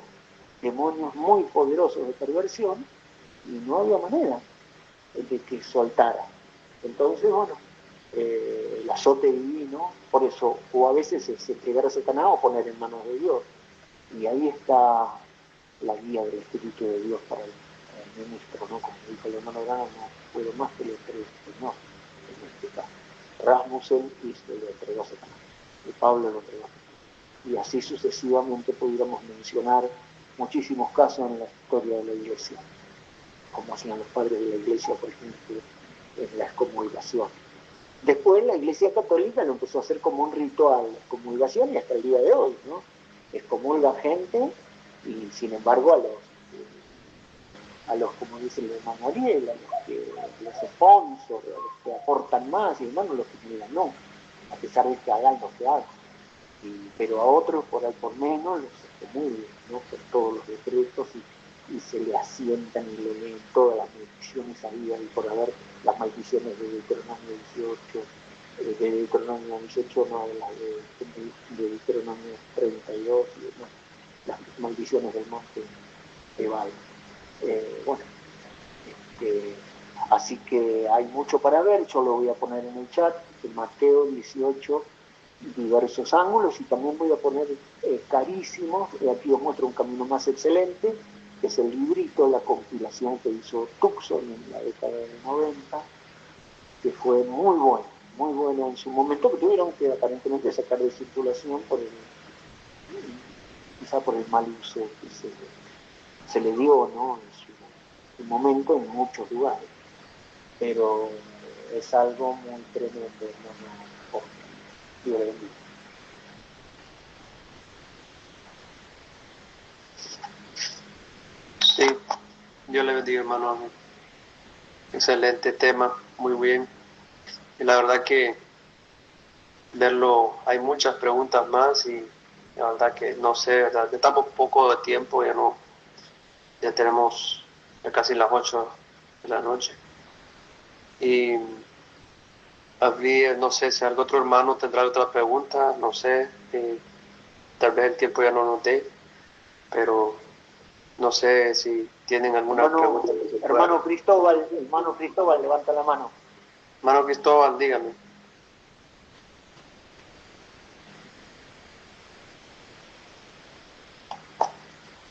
demonios muy poderosos de perversión, y no había manera de que soltara. Entonces, bueno, el azote divino, por eso, o a veces es entregar a Satanás o poner en manos de Dios. Y ahí está la guía del Espíritu de Dios para el ministro, ¿no? Como dijo el hermano Grano, no puedo más que le entregue al Señor, en este caso. Rasmussen y se lo entregó a Satanás, y Pablo lo entregó. Y así sucesivamente pudiéramos mencionar muchísimos casos en la historia de la Iglesia, como hacían los padres de la Iglesia, por ejemplo, en la excomulgación. Después la Iglesia Católica lo empezó a hacer como un ritual, la excomulgación, y hasta el día de hoy, ¿no? Excomulga gente, y sin embargo a los como dice el hermano Ariel, a los sponsors, a los que aportan más, y hermano, los que niegan no, a pesar de que hagan lo que hagan. Pero a otros por ahí por menos los excomulgan, ¿no? Por todos los decretos, y se le asientan y le leen todas las maldiciones habidas y por haber, las maldiciones de Deuteronomio 18, de Deuteronomio 18 no, de Deuteronomio 32, y, no, las maldiciones del monte Ebal. Bueno, así que hay mucho para ver, yo lo voy a poner en el chat, en Mateo 18, diversos ángulos, y también voy a poner carísimos, aquí os muestro un camino más excelente, que es el librito, la compilación que hizo Tucson en la década de 90, que fue muy buena en su momento, que tuvieron que aparentemente sacar de circulación quizá por el mal uso que se le dio, ¿no? En su momento en muchos lugares, pero es algo muy tremendo, hermano. Dios le bendiga. Sí, Dios le bendiga, hermano Ángel. Excelente tema, muy bien. Y la verdad que verlo, hay muchas preguntas más y la verdad que no sé, ¿verdad? Estamos poco de tiempo, ya tenemos ya casi las 8 de la noche. Y no sé si algún otro hermano tendrá otra pregunta, no sé, tal vez el tiempo ya no nos dé, pero no sé si tienen alguna pregunta. Hermano Cristóbal, levanta la mano. Hermano Cristóbal, dígame.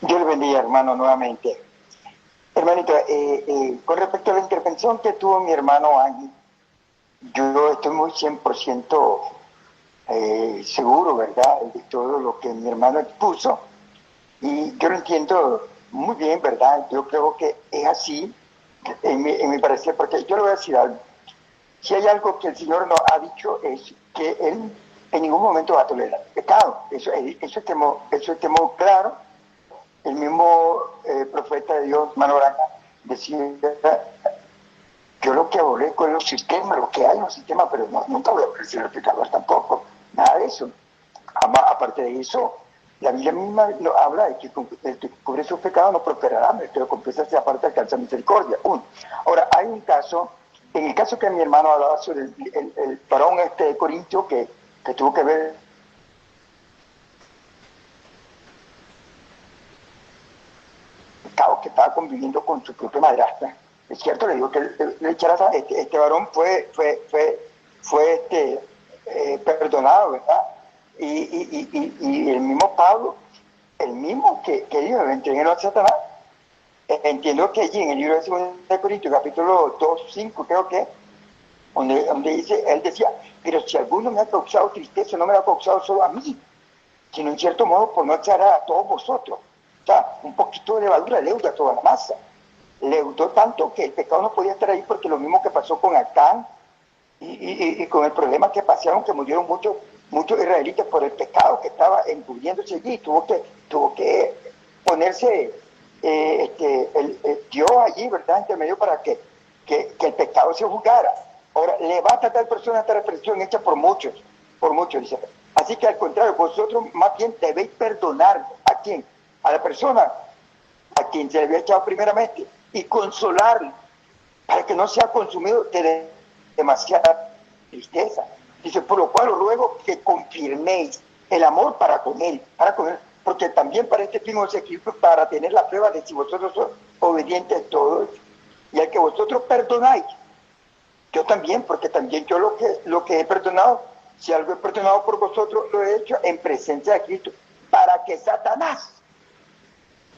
Dios le bendiga, hermano, nuevamente. Hermanito, con respecto a la intervención que tuvo mi hermano Ángel, yo estoy muy 100% seguro, ¿verdad?, de todo lo que mi hermano expuso, y yo lo entiendo muy bien, ¿verdad? Yo creo que es así, en mi parecer, porque yo le voy a decir algo. Si hay algo que el Señor nos ha dicho es que Él en ningún momento va a tolerar pecado. Eso es muy claro. El mismo profeta de Dios, Manoraca, decía: yo lo que aborrezco es los sistemas, lo que hay en los sistemas, pero nunca voy a aborrecer al pecador tampoco, nada de eso. Aparte de eso, la Biblia misma nos habla de que el que cubre sus pecados no prosperará, pero el que lo confiesa se aparta alcanza misericordia. Ahora, hay un caso, en el caso que mi hermano hablaba sobre el varón de Corintio que tuvo que ver que estaba conviviendo con su propia madrastra. Es cierto, le digo que este varón fue perdonado, ¿verdad? Y el mismo Pablo, el mismo que dijo: entreguen a Satanás. Entiendo que allí en el libro de 2 de Corintios, capítulo 2, 5, creo que, donde dice, él decía, pero si alguno me ha causado tristeza, no me lo ha causado solo a mí, sino en cierto modo por no echar a todos vosotros. O sea, un poquito de levadura leuda toda la masa. Leudó tanto que el pecado no podía estar ahí, porque lo mismo que pasó con Acán y con el problema que pasaron, que murieron muchos israelitas por el pecado que estaba encubriéndose allí. Tuvo que ponerse Dios allí, ¿verdad?, entre medio para que el pecado se juzgara. Ahora, le va a tratar persona esta reflexión hecha por muchos, dice. Así que al contrario, vosotros más bien debéis perdonar. ¿A quién? A la persona a quien se le había echado primeramente, y consolarlo para que no sea consumido de demasiada tristeza. Dice, por lo cual os ruego que confirméis el amor para con él, porque también para este fin os escribo, para tener la prueba de si vosotros sois obedientes a todos, y al que vosotros perdonáis, yo también, porque también yo lo que he perdonado, si algo he perdonado por vosotros, lo he hecho en presencia de Cristo, para que Satanás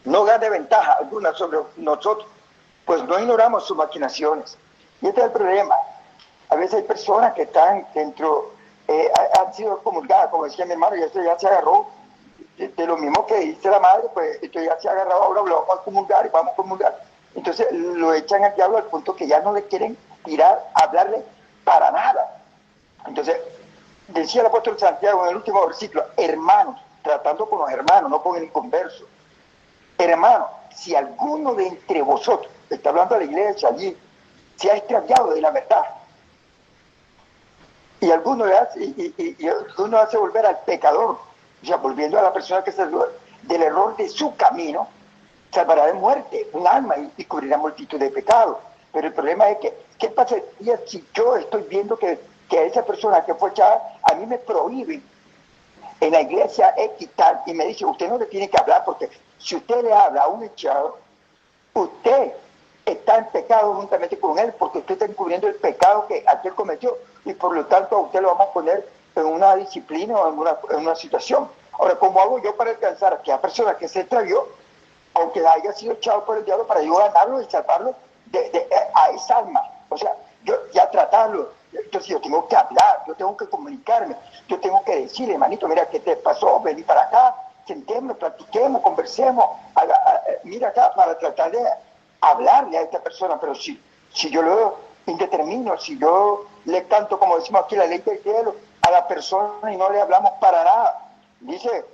no gane ventaja alguna sobre nosotros, pues no ignoramos sus maquinaciones. Y este es el problema. A veces hay personas que están dentro, han sido comulgadas, como decía mi hermano, y esto ya se agarró de lo mismo que dice la madre, pues esto ya se ha agarrado, ahora lo vamos a comulgar y vamos a comulgar. Entonces lo echan al diablo al punto que ya no le quieren tirar, hablarle para nada. Entonces, decía el apóstol Santiago en el último versículo, hermanos, tratando con los hermanos, no con el inconverso. Hermano, si alguno de entre vosotros, está hablando de la iglesia allí, se ha extraviado de la verdad, y alguno hace volver al pecador, o sea, volviendo a la persona que se del error de su camino, salvará de muerte un alma y cubrirá multitud de pecados. Pero el problema es que, ¿qué pasaría si yo estoy viendo que esa persona que fue echada, a mí me prohíben en la iglesia quitar, y me dice, usted no le tiene que hablar, porque si usted le habla a un echado, usted está en pecado juntamente con él, porque usted está encubriendo el pecado que aquel cometió, y por lo tanto a usted lo vamos a poner en una disciplina o en una situación. Ahora, ¿cómo hago yo para alcanzar a aquella persona que se extravió, aunque haya sido echado por el diablo, para yo ganarlo y salvarlo a esa alma? O sea, yo ya tratarlo. Entonces yo tengo que hablar, yo tengo que comunicarme, yo tengo que decirle, hermanito, mira, ¿qué te pasó? Vení para acá, sentémonos, platiquemos, conversemos, mira acá, para tratar de hablarle a esta persona. Pero si yo lo indetermino, si yo le canto, como decimos aquí, la ley del cielo a la persona y no le hablamos para nada, dice,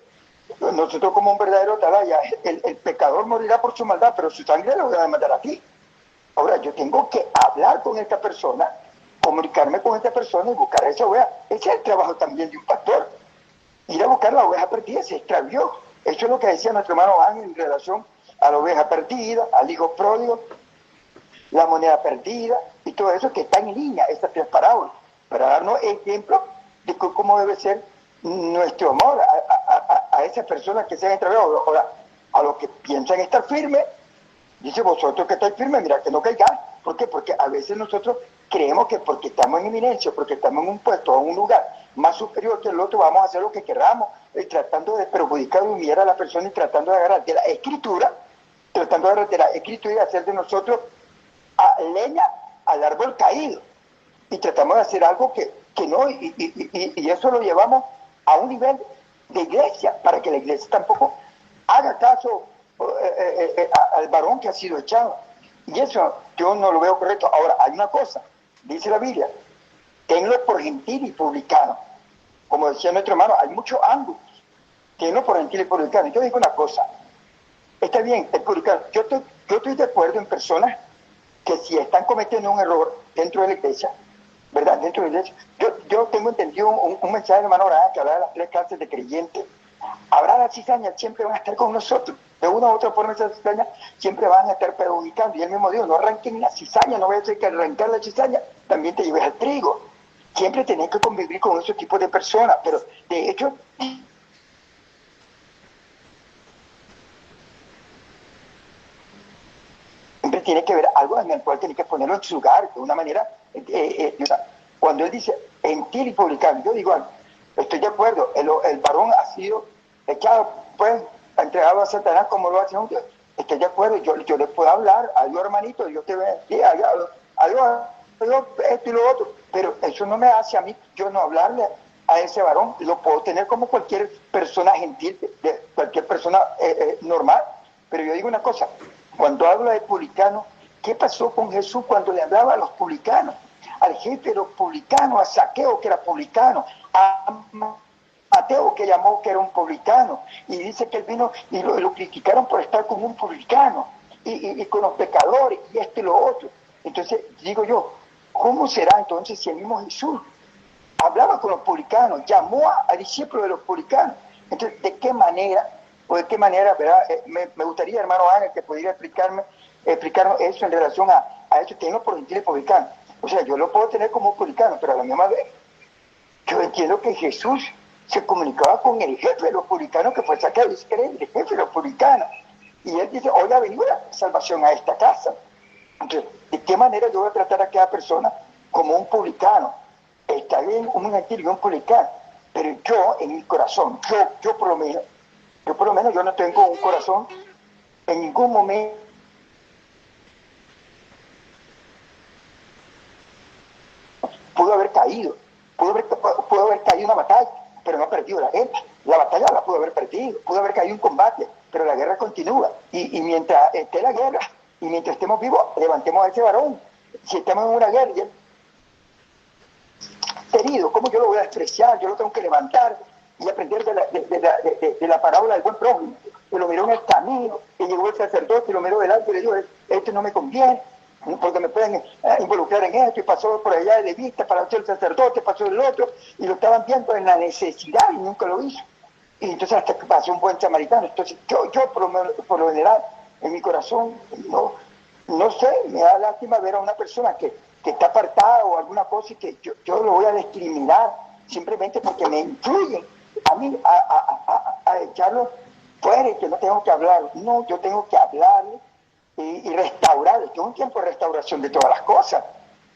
nosotros como un verdadero atalaya, el pecador morirá por su maldad, pero su sangre lo voy a demandar aquí. Ahora yo tengo que hablar con esta persona, comunicarme con esta persona y buscar a esa oveja. Ese es el trabajo también de un pastor. Ir a buscar la oveja perdida, se extravió. Eso es lo que decía nuestro hermano Ángel en relación a la oveja perdida, al hijo pródigo, la moneda perdida y todo eso que está en línea, estas tres parábolas, para darnos ejemplo de cómo debe ser nuestro amor a esas personas que se han extraviado. Ahora, a los que piensan estar firmes, dice, vosotros que estáis firmes, mira que no caigáis. ¿Por qué? Porque a veces nosotros creemos que porque estamos en eminencia, porque estamos en un puesto o en un lugar más superior que el otro, vamos a hacer lo que queramos, tratando de perjudicar o humillar a la persona y tratando de agarrar de la escritura, y hacer de nosotros leña al árbol caído. Y tratamos de hacer algo que no, y eso lo llevamos a un nivel de iglesia, para que la iglesia tampoco haga caso al varón que ha sido echado. Y eso yo no lo veo correcto. Ahora, hay una cosa, dice la Biblia, tenlo por gentil y publicano. Como decía nuestro hermano, hay muchos ángulos. Tenlo por gentil y publicano. Yo digo una cosa, está bien, el publicano, yo estoy de acuerdo en personas que si están cometiendo un error dentro de la iglesia, ¿verdad? Dentro de la iglesia, yo tengo entendido un mensaje de hermano Abraham que habla de las tres clases de creyentes. Habrá las cizañas, siempre van a estar con nosotros. De una u otra forma esas cizañas siempre van a estar perjudicando. Y él mismo dijo, no arranquen la cizaña, no voy a hacer que arrancar la cizaña también te lleves al trigo. Siempre tenés que convivir con esos tipos de personas, pero de hecho siempre tiene que ver algo en el cual tenés que ponerlo en su lugar de una manera. Cuando él dice gentil y publicano, yo digo, estoy de acuerdo, el varón ha sido echado, pues, entregado a Satanás como lo hace un Dios. Estoy de acuerdo, yo le puedo hablar, adiós hermanito, Dios te bendiga, adiós, esto y lo otro, pero eso no me hace a mí yo no hablarle a ese varón. Lo puedo tener como cualquier persona gentil, de cualquier persona normal. Pero yo digo una cosa, cuando hablo de publicano, ¿qué pasó con Jesús cuando le hablaba a los publicanos? Al jefe de los publicanos, a Zaqueo, que era publicano, a Mateo, que llamó que era un publicano, y dice que él vino y lo criticaron por estar con un publicano, y con los pecadores, y esto y lo otro. Entonces, digo yo, ¿cómo será entonces si el mismo Jesús hablaba con los publicanos, llamó a discípulos de los publicanos? Entonces, ¿de qué manera, ¿verdad? Me gustaría, hermano Ángel, que pudiera explicarnos eso en relación a eso, tenerlo por gentiles publicanos. O sea, yo lo puedo tener como un publicano, pero a la misma vez, yo entiendo que Jesús se comunicaba con el jefe de los publicanos, que fue Zaqueo, dice que era el jefe de los publicanos. Y él dice, hoy ha venido la salvación a esta casa. Entonces, ¿de qué manera yo voy a tratar a cada persona como un publicano? Está bien un gentil y un publicano, pero yo en mi corazón, yo por lo menos yo no tengo un corazón en ningún momento pudo haber caído en una batalla, pero no ha perdido la guerra. La batalla la pudo haber perdido, pudo haber caído en combate, pero la guerra continúa. Y mientras esté la guerra, y mientras estemos vivos, levantemos a ese varón. Si estamos en una guerra y él herido, ¿cómo yo lo voy a despreciar? Yo lo tengo que levantar y aprender de la parábola del buen prójimo, que lo miró en el camino, y llegó el sacerdote y lo miró delante y le dijo, esto no me conviene, porque me pueden involucrar en esto, y pasó por allá de vista, pasó el sacerdote, pasó el otro, y lo estaban viendo en la necesidad y nunca lo hizo. Y entonces hasta que pasó un buen samaritano. Entonces yo por lo general, en mi corazón, no sé, me da lástima ver a una persona que está apartada o alguna cosa, y que yo lo voy a discriminar simplemente porque me influyen a mí a echarlo fuera, y que no tengo que hablar. No, yo tengo que hablarle y restaurar. Tengo un tiempo de restauración de todas las cosas.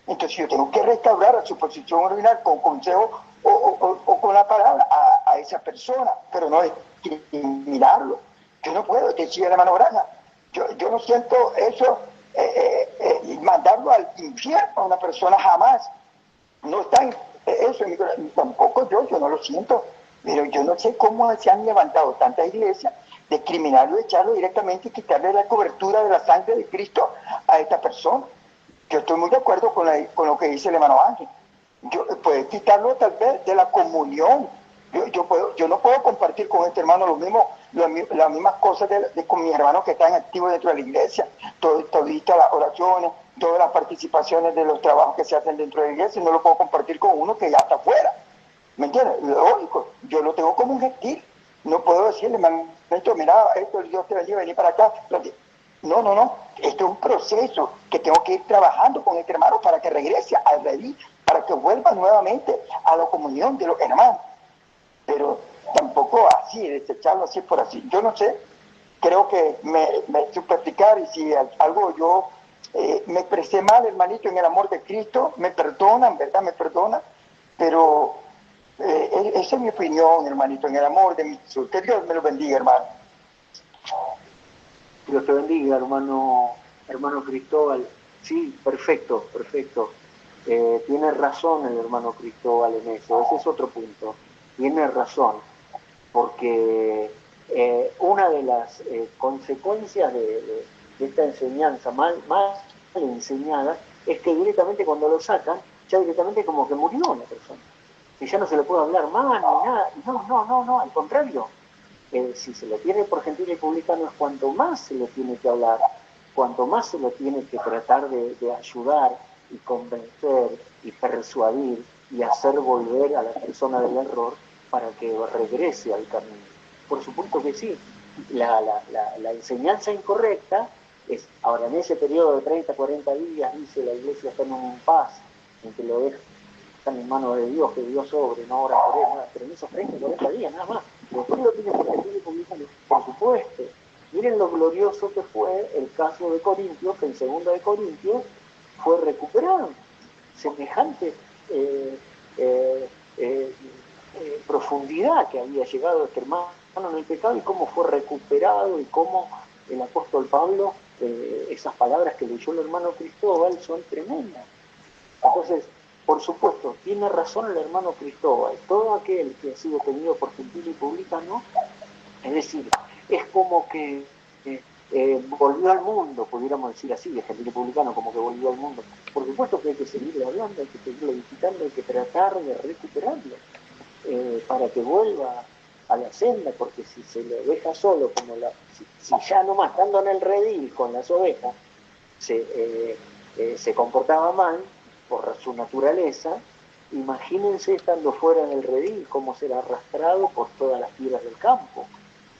Entonces yo tengo que restaurar a su posición original con consejo o con la palabra a esa persona, pero no discriminarlo. Yo no puedo, decía el hermano Braga, yo no siento eso, mandarlo al infierno a una persona jamás. No está eso en mi corazón, tampoco yo no lo siento, pero yo no sé cómo se han levantado tantas iglesias de criminarlo, de echarlo directamente y quitarle la cobertura de la sangre de Cristo a esta persona. Yo estoy muy de acuerdo con lo que dice el hermano Ángel. Puede quitarlo tal vez de la comunión. Yo no puedo compartir con este hermano las mismas cosas con mis hermanos que están activos dentro de la iglesia. Todita las oraciones, todas las participaciones de los trabajos que se hacen dentro de la iglesia, no lo puedo compartir con uno que ya está afuera. ¿Me entiendes? Lógico, yo lo tengo como un gentil. No puedo decirle, manito, mira, esto, Dios te bendiga, venir para acá. No. Esto es un proceso que tengo que ir trabajando con este hermano para que regrese al redil, para que vuelva nuevamente a la comunión de los hermanos. Pero tampoco así, desecharlo así por así. Yo no sé, creo que me supe explicar, y si algo yo me expresé mal, hermanito, en el amor de Cristo, me perdonan, ¿verdad? Me perdonan, pero esa es mi opinión, hermanito, en el amor de Jesús. Que Dios me lo bendiga, hermano. Dios te bendiga, hermano Cristóbal. Sí, perfecto. Tiene razón el hermano Cristóbal en eso. Ese es otro punto. Tiene razón, porque una de las consecuencias de esta enseñanza mal enseñada es que directamente cuando lo sacan, ya directamente como que murió la persona. Y ya no se le puede hablar más ni nada. No, al contrario. Si se lo tiene por gentil y publicano, es cuanto más se le tiene que hablar, cuanto más se lo tiene que tratar de ayudar y convencer y persuadir y hacer volver a la persona del error para que regrese al camino. Por supuesto que sí. La enseñanza incorrecta es, ahora en ese periodo de 30, 40 días, dice la iglesia está en un paz, en que lo dejan en manos de Dios, que Dios sobre, no ora por él, nada, pero en esos 30, 40 días nada más. Después lo tiene por supuesto. Miren lo glorioso que fue el caso de Corintios, que en 2 de Corintios fue recuperado. Semejante profundidad que había llegado este hermano en el pecado, y cómo fue recuperado, y cómo el apóstol Pablo, esas palabras que leyó el hermano Cristóbal son tremendas. Entonces, por supuesto, tiene razón el hermano Cristóbal. Todo aquel que ha sido tenido por gentil y publicano, es decir, es como que volvió al mundo, pudiéramos decir así, de gentil y publicano, como que volvió al mundo. Por supuesto que hay que seguirle hablando, hay que seguirle visitando, hay que tratar de recuperarlo para que vuelva a la senda, porque si se lo deja solo, como si ya nomás estando en el redil con las ovejas, se comportaba mal por su naturaleza, imagínense estando fuera del redil, cómo será arrastrado por todas las piedras del campo.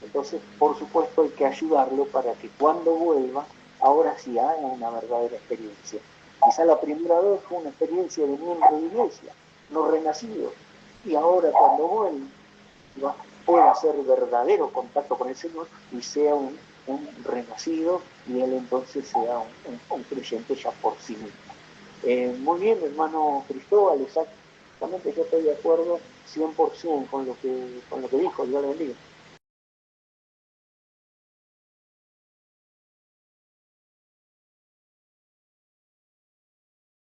Entonces, por supuesto, hay que ayudarlo para que cuando vuelva, ahora sí haga una verdadera experiencia. Quizá la primera vez fue una experiencia de miembro de iglesia, no renacido, y ahora cuando vuelva, pueda hacer verdadero contacto con el Señor y sea un renacido, y él entonces sea un creyente ya por sí mismo. Muy bien, hermano Cristóbal, exactamente, yo estoy de acuerdo 100% con lo que dijo, Dios le bendiga.